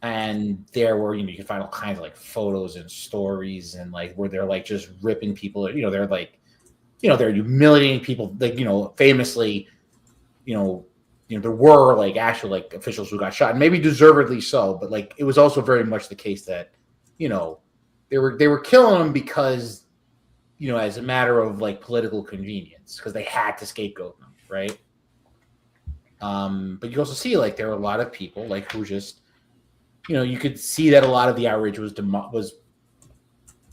C: And there were, you can find all kinds of photos and stories and where they're just ripping people, they're they're humiliating people. Like, famously, there were like actual like officials who got shot, and maybe deservedly so. But like, it was also very much the case that, they were killing them because, as a matter of like political convenience, because they had to scapegoat them, right? But you also see like there were a lot of people like who just, you could see that a lot of the outrage was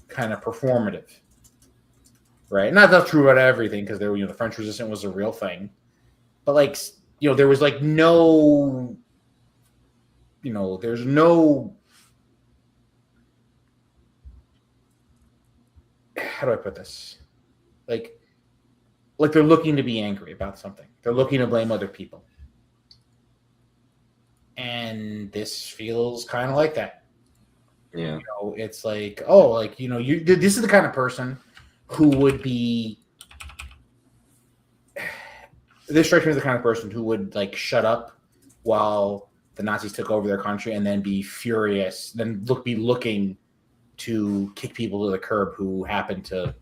C: kind of performative, right? Not that true about everything, because there, the French Resistance was a real thing, but like, there was like no, there's no, how do I put this? Like they're looking to be angry about something. They're looking to blame other people. And this feels kind of like that.
A: Yeah.
C: It's like, oh, like, this is the kind of person who would be, this strikes me as the kind of person who would like shut up while the Nazis took over their country and then be furious, then be looking to kick people to the curb who happen to,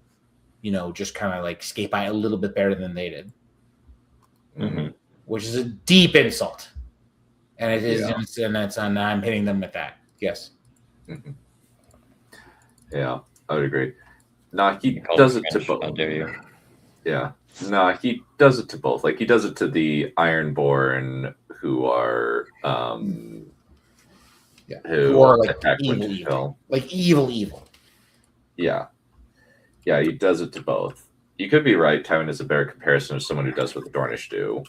C: just kind of like skate by a little bit better than they did.
A: Mm-hmm.
C: Which is a deep insult. And it is, and I'm hitting them with that. Yes.
A: Mm-hmm. Yeah, I would agree. Nah, he does it to both.
B: How dare you?
A: Yeah. Nah, he does it to both. Like, he does it to the Ironborn who are who
C: are like
A: attack
C: evil. Like evil.
A: Yeah. Yeah, he does it to both. You could be right. Tywin is a better comparison of someone who does what the Dornish do.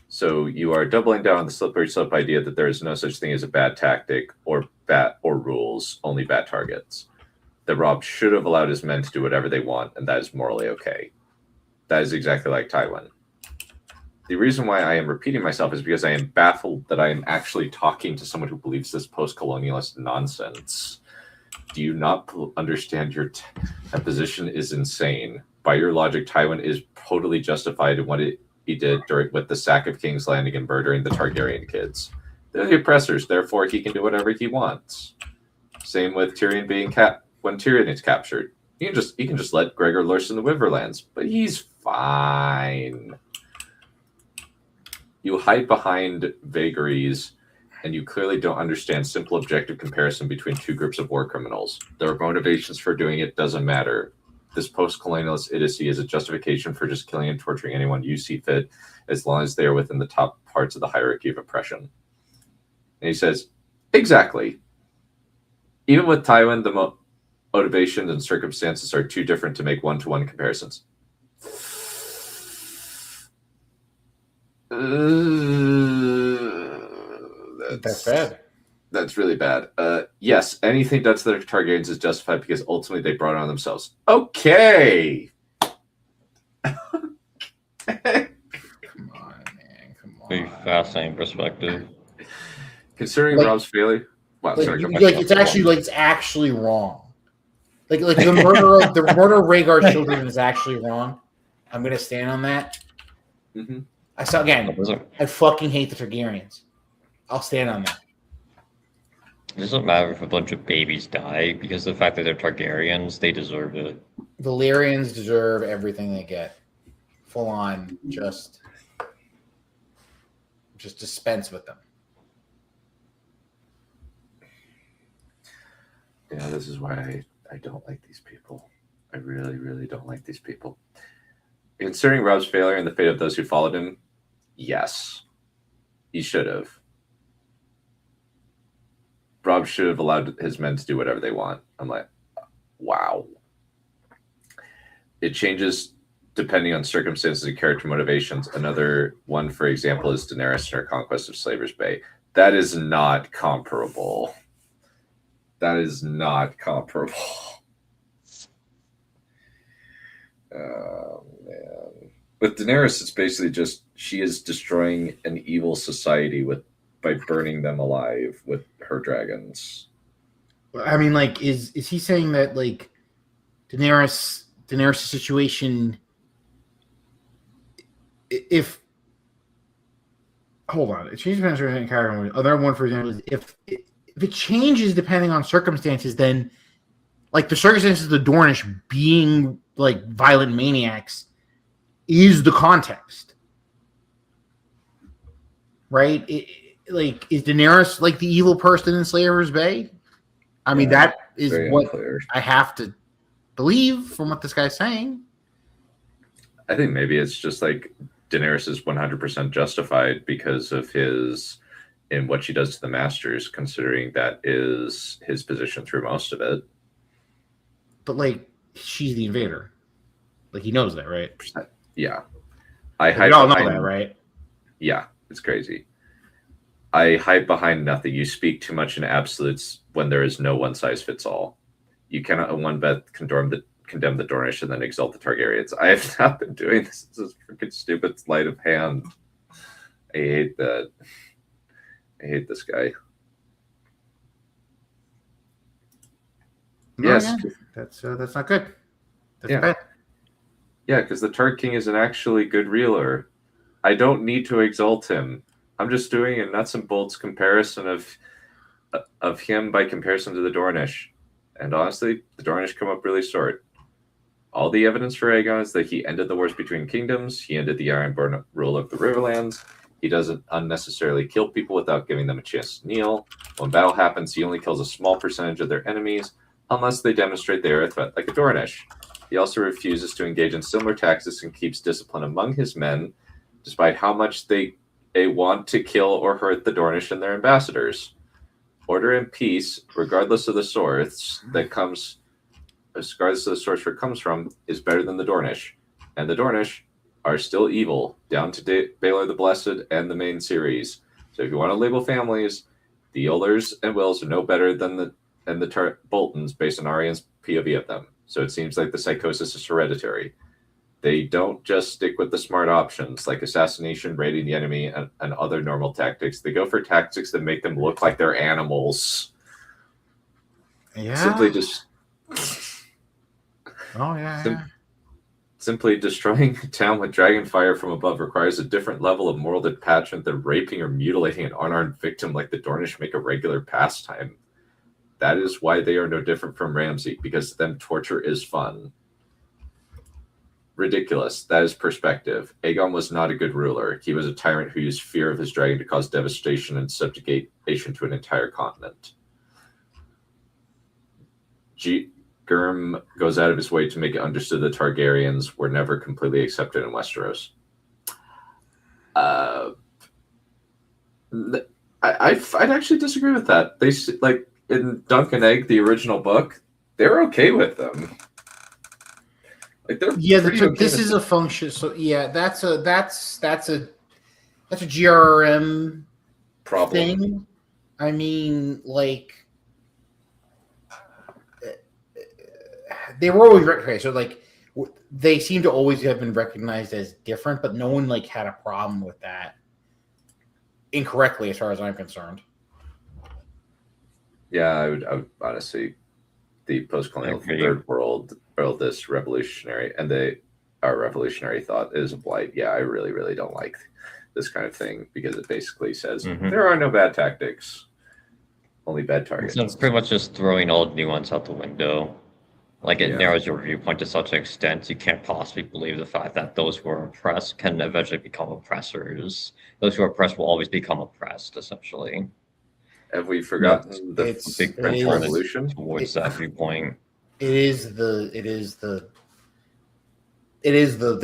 A: So you are doubling down on the slippery slope idea that there is no such thing as a bad tactic or rules, only bad targets. That Robb should have allowed his men to do whatever they want, and that is morally okay. That is exactly like Tywin. The reason why I am repeating myself is because I am baffled that I am actually talking to someone who believes this post-colonialist nonsense. Do you not understand that position is insane? By your logic, Tywin is totally justified in what he did with the sack of King's Landing and murdering the Targaryen kids. They're the oppressors, therefore he can do whatever he wants. Same with Tyrion being when Tyrion is captured. He can just let Gregor loose in the Riverlands, but he's fine. You hide behind vagaries, and you clearly don't understand simple objective comparison between two groups of war criminals. Their motivations for doing it doesn't matter. This post-colonialist idiocy is a justification for just killing and torturing anyone you see fit, as long as they are within the top parts of the hierarchy of oppression. And he says, exactly. Even with Tywin, the motivations and circumstances are too different to make one-to-one comparisons.
C: That's bad.
A: That's really bad. Yes, anything done to the Targaryens is justified because ultimately they brought it on themselves. Okay.
C: Come on, man. Come on.
B: Very fascinating perspective.
A: Considering Robb's failure, wow,
C: Like,
A: sorry,
C: it's actually wrong. Like the murder of Rhaegar's children is actually wrong. I'm gonna stand on that.
A: Mm-hmm.
C: I fucking hate the Targaryens. I'll stand on that.
B: It doesn't matter if a bunch of babies die, because the fact that they're Targaryens, they deserve it.
C: Valyrians deserve everything they get. Full on, just dispense with them.
A: Yeah, this is why I don't like these people. I really, really don't like these people. Considering Robb's failure and the fate of those who followed him, yes, he should have. Robb should have allowed his men to do whatever they want. I'm like, wow. It changes depending on circumstances and character motivations. Another one, for example, is Daenerys and her conquest of Slaver's Bay. That is not comparable. That is not comparable. Oh, man. With Daenerys, it's basically just she is destroying an evil society by burning them alive with her dragons.
C: I mean, like, is he saying that like Daenerys' situation? If hold on, it changes depending on character. Another one, for example, is if it changes depending on circumstances, then like the circumstances of the Dornish being like violent maniacs is the context, right? Like, is Daenerys like the evil person in Slavers Bay? I mean, that is
A: very
C: what
A: unclear.
C: I have to believe from what this guy's saying.
A: I think maybe it's just like Daenerys is 100% justified because of his in what she does to the Masters, considering that is his position through most of it.
C: But like, she's the invader. Like, he knows that, right?
A: Yeah,
C: We all know that, right?
A: Yeah, it's crazy. I hide behind nothing. You speak too much in absolutes when there is no one size fits all. You cannot in one breath condemn the Dornish and then exalt the Targaryens. I have not been doing this. This is freaking stupid sleight of hand. I hate that. I hate this guy.
C: No,
A: Yes.
C: yeah. That's not good. That's
A: Yeah.
C: bad.
A: Yeah, because the Targ King is an actually good reeler. I don't need to exalt him. I'm just doing a nuts and bolts comparison of him by comparison to the Dornish. And honestly, the Dornish come up really short. All the evidence for Aegon is that he ended the wars between kingdoms. He ended the Ironborn rule of the Riverlands. He doesn't unnecessarily kill people without giving them a chance to kneel. When battle happens, he only kills a small percentage of their enemies, unless they demonstrate they are a threat like a Dornish. He also refuses to engage in similar tactics and keeps discipline among his men, despite how much they want to kill or hurt the Dornish and their ambassadors. Order and peace, regardless of the source where it comes from, is better than the Dornish. And the Dornish are still evil, down to Baelor the Blessed and the main series. So if you want to label families, the Ollers and Wills are no better than the Boltons based on Arya's POV of them. So it seems like the psychosis is hereditary. They don't just stick with the smart options like assassination, raiding the enemy, and other normal tactics. They go for tactics that make them look like they're animals.
C: Yeah.
A: Simply destroying a town with dragon fire from above requires a different level of moral detachment than raping or mutilating an unarmed victim like the Dornish make a regular pastime. That is why they are no different from Ramsay, because to them torture is fun. Ridiculous. That is perspective. Aegon was not a good ruler. He was a tyrant who used fear of his dragon to cause devastation and subjugation to an entire continent. Gurm goes out of his way to make it understood that Targaryens were never completely accepted in Westeros. I'd actually disagree with that. They like in Dunk and Egg, the original book, they're okay with them. Like
C: this is a function. So yeah, that's a GRM
A: problem
C: thing. I mean, like, they were always recognized. So like, they seem to always have been recognized as different, but no one like had a problem with that incorrectly, as far as I'm concerned.
A: Yeah, I would honestly, the post-colonial third world this revolutionary, and our revolutionary thought is a blight. Yeah, I really, really don't like this kind of thing because it basically says there are no bad tactics, only bad targets.
B: So it's pretty much just throwing all nuance out the window. Like, it narrows your viewpoint to such an extent you can't possibly believe the fact that those who are oppressed can eventually become oppressors. Those who are oppressed will always become oppressed, essentially.
A: Have we forgotten the big French Revolution
B: towards that viewpoint?
C: It is the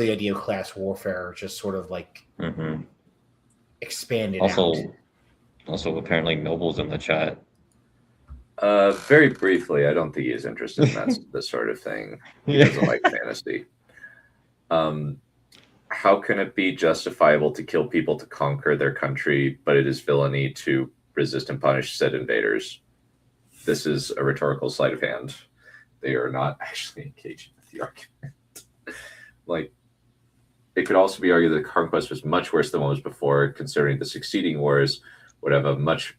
C: idea of class warfare, just sort of like expanded out.
A: Also,
B: apparently, Noble's in the chat.
A: Very briefly, I don't think he is interested in this sort of thing. He doesn't like fantasy. How can it be justifiable to kill people to conquer their country, but it is villainy to resist and punish said invaders? This is a rhetorical sleight of hand. They are not actually engaging with the argument. Like, it could also be argued that conquest was much worse than what was before, considering the succeeding wars would have a much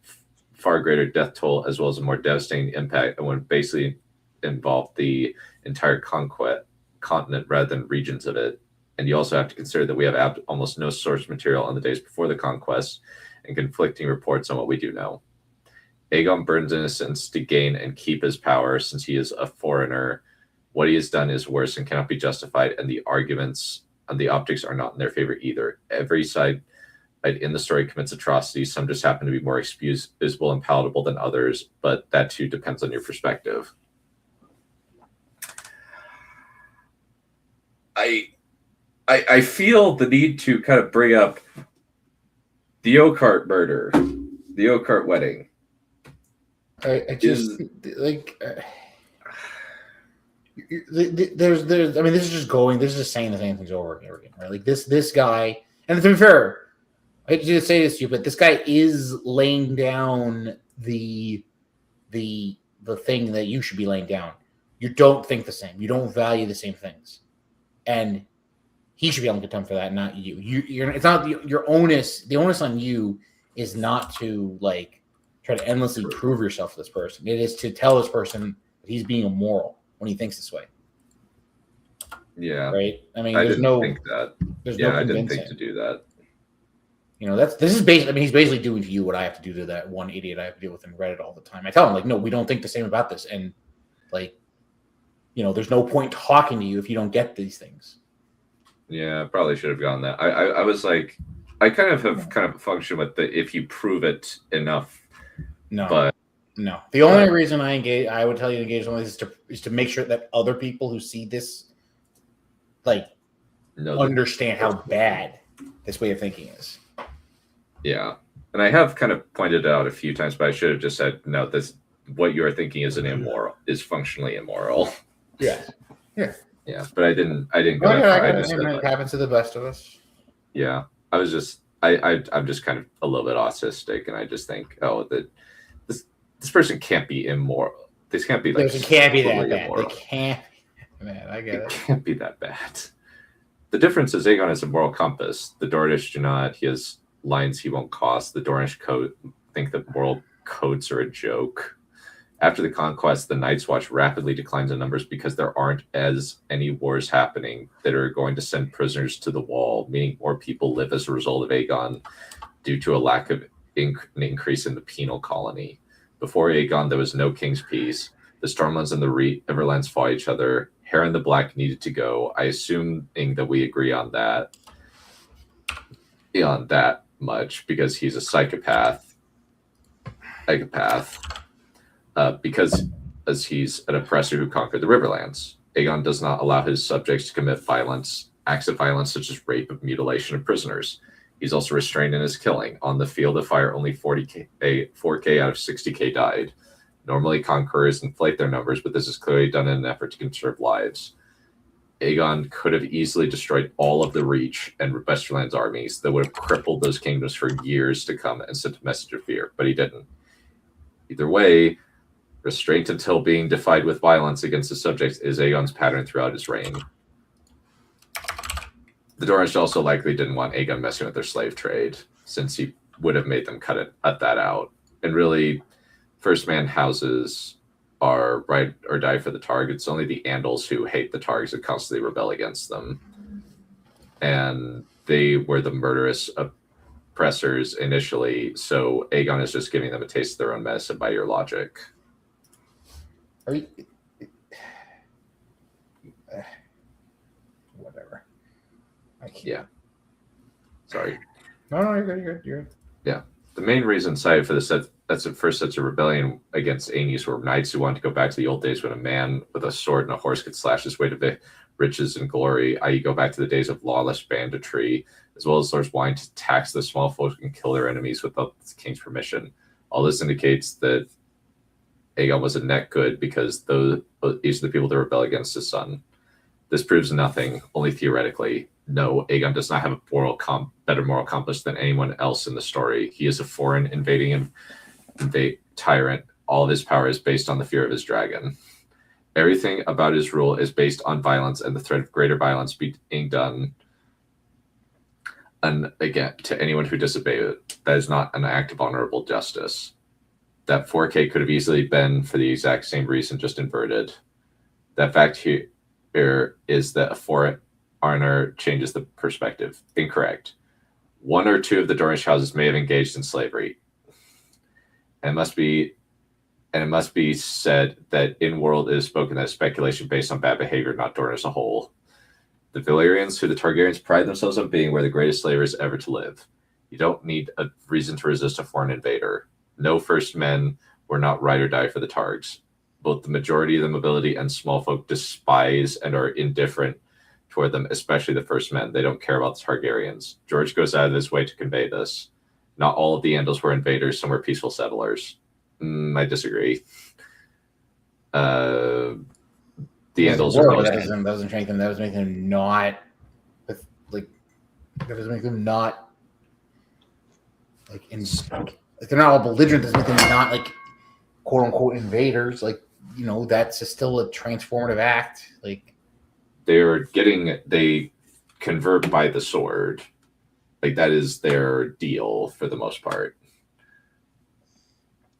A: far greater death toll as well as a more devastating impact and would basically involve the entire continent rather than regions of it. And you also have to consider that we have almost no source material on the days before the conquest and conflicting reports on what we do know. Aegon burns innocents to gain and keep his power since he is a foreigner. What he has done is worse and cannot be justified, and the arguments and the optics are not in their favor either. Every side in the story commits atrocities. Some just happen to be more excusable and palatable than others, but that too depends on your perspective. I feel the need to kind of bring up the Oakheart murder, the Oakheart wedding.
C: I just there's I mean, this is just saying the same things over and over again, right? Like this guy, and to be fair, I hate to say this to you, but this guy is laying down the thing that you should be laying down. You don't think the same. You don't value the same things, and he should be on contempt for that, not you. It's not your onus. The onus on you is not to like try to endlessly prove yourself to this person. It is to tell this person that he's being immoral when he thinks this way.
A: Yeah.
C: Right. I mean,
A: I
C: there's
A: didn't
C: no.
A: think that.
C: There's
A: Yeah,
C: no
A: I didn't
C: convincing.
A: think to do that.
C: You know, this is basically. I mean, he's basically doing to you what I have to do to that one idiot I have to deal with in Reddit all the time. I tell him like, no, we don't think the same about this, and like, you know, there's no point talking to you if you don't get these things.
A: Yeah, probably should have gone that. I was like, I kind of function with the if you prove it enough.
C: No,
A: but
C: no. The only reason I would tell you to engage on this is to make sure that other people who see this, like, understand how bad this way of thinking is.
A: Yeah, and I have kind of pointed out a few times, but I should have just said, no, this what you are thinking is is functionally immoral.
C: Yeah, yeah.
A: Yeah, but I didn't go that far. I just
C: it happens to the best of us.
A: Yeah, I was just I'm just kind of a little bit autistic, and I just think, oh, that this person can't be immoral. This can't be like
C: it can't be that bad.
A: Immoral.
C: It can't. Man, I get it.
A: It can't be that bad. The difference is Aegon has a moral compass. The Dornish do not. He has lines he won't cross. The Dornish think that moral codes are a joke. After the conquest, the Night's Watch rapidly declines in numbers because there aren't as any wars happening that are going to send prisoners to the wall, meaning more people live as a result of Aegon due to a lack of an increase in the penal colony. Before Aegon, there was no King's Peace. The Stormlands and the Everlands fought each other. Hare and the Black needed to go. I assuming that we agree on that. On that much, because he's a psychopath. Because as he's an oppressor who conquered the Riverlands. Aegon does not allow his subjects to commit acts of violence such as rape and mutilation of prisoners. He's also restrained in his killing. On the field of fire, only 4K out of 60K died. Normally, conquerors inflate their numbers, but this is clearly done in an effort to conserve lives. Aegon could have easily destroyed all of the Reach and Westerland's armies that would have crippled those kingdoms for years to come and sent a message of fear, but he didn't. Either way, restraint until being defied with violence against his subjects is Aegon's pattern throughout his reign. The Dornish also likely didn't want Aegon messing with their slave trade, since he would have made them cut that out. And really, First Man houses are ride or die for the Targ. It's only the Andals who hate the Targs and constantly rebel against them. And they were the murderous oppressors initially, so Aegon is just giving them a taste of their own medicine by your logic.
C: Are you... Whatever.
A: Yeah. Sorry.
C: No, you're good.
A: Yeah. The main reason cited for that's the first sets of rebellion against Aenys were knights who wanted to go back to the old days when a man with a sword and a horse could slash his way to the riches and glory, i.e. go back to the days of lawless banditry, as well as those wanting to tax the small folk and kill their enemies without the king's permission. All this indicates that Aegon was a net good because these are the people that rebel against his son. This proves nothing, only theoretically. No, Aegon does not have a better moral compass than anyone else in the story. He is a foreign invading tyrant. All of his power is based on the fear of his dragon. Everything about his rule is based on violence and the threat of greater violence being done. And again, to anyone who disobeys it, that is not an act of honorable justice. That 4K could have easily been for the exact same reason, just inverted. That fact here is that a foreigner changes the perspective. Incorrect. One or two of the Dornish houses may have engaged in slavery. And it must be said that in world it is spoken that speculation based on bad behavior, not Dorne as a whole. The Valyrians, who the Targaryens pride themselves on being, were the greatest slavers ever to live. You don't need a reason to resist a foreign invader. No first men were not ride or die for the Targs. Both the majority of the nobility and small folk despise and are indifferent toward them, especially the first men. They don't care about the Targaryens. George goes out of his way to convey this. Not all of the Andals were invaders, some were peaceful settlers. I disagree. The Andals are most...
C: that doesn't make them. That doesn't make them not with like. That doesn't make them not like in. Like they're not all belligerent. Doesn't make them not like quote unquote invaders. Like that's still a transformative act. Like
A: they convert by the sword. Like that is their deal for the most part.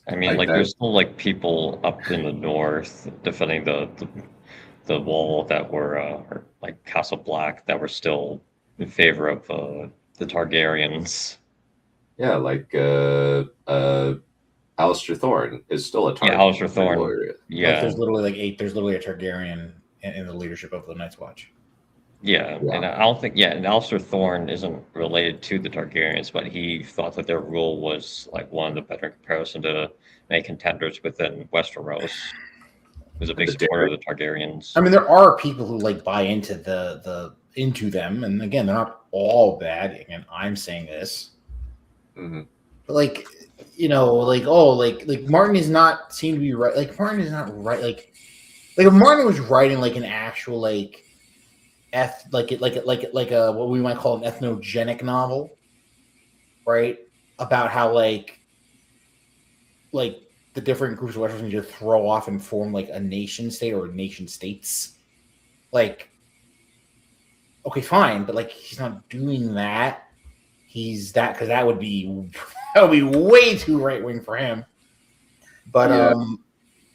B: I mean, like there's still like people up in the north defending the wall that were like Castle Black that were still in favor of the Targaryens.
A: Yeah, like Alistair Thorne is still a Targaryen.
B: Yeah, Alistair Thorne. Yeah,
C: like there's literally a Targaryen in the leadership of the Night's Watch.
B: Yeah, and I don't think and Alistair Thorne isn't related to the Targaryens, but he thought that their rule was like one of the better in comparison to many contenders within Westeros. He was a big supporter of the Targaryens.
C: I mean, there are people who like buy into into them, and again, they're not all bad. Again, I'm saying this, but like Martin is not seem to be right. Like Martin is not right. Like if Martin was writing like an actual like what we might call an ethnogenic novel, right? About how like the different groups of Westeros need to throw off and form like a nation state or nation states. Like, okay, fine, but like he's not doing that. He's that because that would be way too right wing for him. But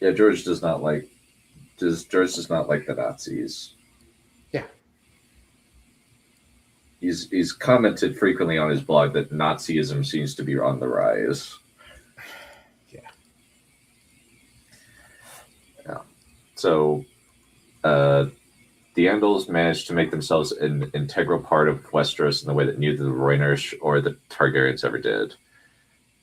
A: George does not like the Nazis.
C: Yeah.
A: He's commented frequently on his blog that Nazism seems to be on the rise. Yeah. So, the Andals managed to make themselves an integral part of Westeros in the way that neither the Dornish or the Targaryens ever did.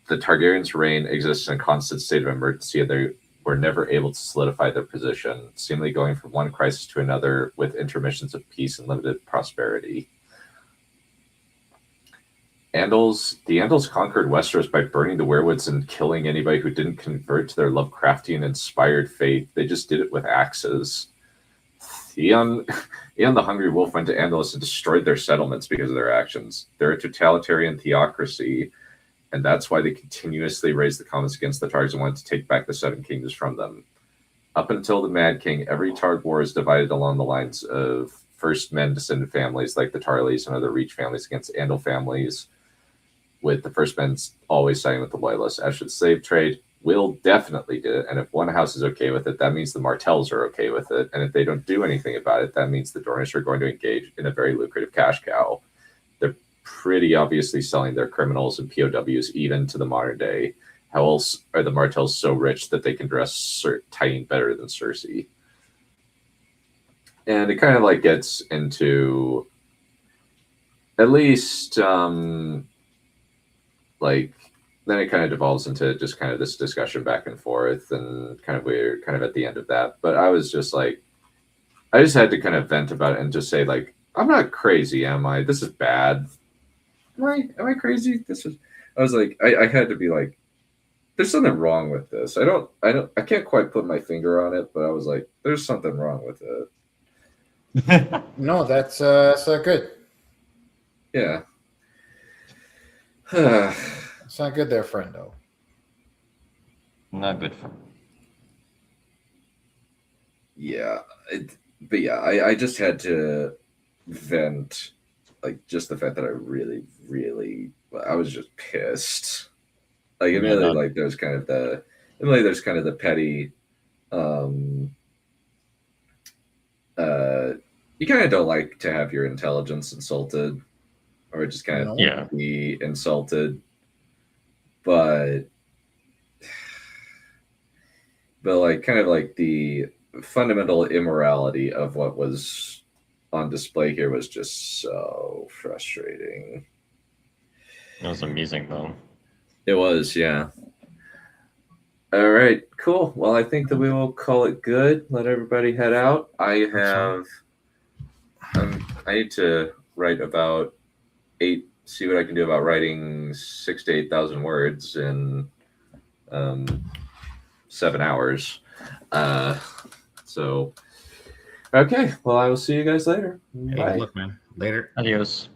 A: The Targaryens' reign exists in a constant state of emergency, and they were never able to solidify their position, seemingly going from one crisis to another with intermissions of peace and limited prosperity. The Andals conquered Westeros by burning the weirwoods and killing anybody who didn't convert to their Lovecraftian-inspired faith. They just did it with axes. Aegon the Hungry Wolf went to Andalus and destroyed their settlements because of their actions. They're a totalitarian theocracy, and that's why they continuously raised the comments against the Targs and wanted to take back the Seven Kingdoms from them. Up until the Mad King, every Targ war is divided along the lines of first men descended families like the Tarleys and other Reach families against Andal families, with the first men always siding with the Loyalists. As for the slave trade, Will definitely did it, and if one house is okay with it, that means the Martells are okay with it, and if they don't do anything about it, that means the Dornish are going to engage in a very lucrative cash cow. They're pretty obviously selling their criminals and POWs even to the modern day. How else are the Martells so rich that they can dress Tyene better than Cersei? And it kind of like gets into at least then it kind of devolves into just kind of this discussion back and forth, and we're kind of at the end of that. But I was just like, I just had to kind of vent about it and just say, like, I'm not crazy, am I? This is bad. Am I crazy? I was like, I had to be like, there's something wrong with this. I can't quite put my finger on it, but I was like, there's something wrong with it.
C: No, that's good.
A: Yeah.
C: It's not good there, friendo.
B: Not good for
A: Yeah. But yeah, I just had to vent, like, just the fact that I really, really, I was just pissed. Like, admittedly, like, there's kind of the petty, you kind of don't like to have your intelligence insulted, or just kind of be insulted. But like kind of like the fundamental immorality of what was on display here was just so frustrating.
B: It was amusing though.
A: It was, yeah. All right, cool. Well, I think that we will call it good. Let everybody head out. I need to write about 8. See what I can do about writing 6,000 to 8,000 words in 7 hours. So, okay. Well, I will see you guys later.
C: Hey,
A: Bye.
C: good luck, man. Later.
B: Adios.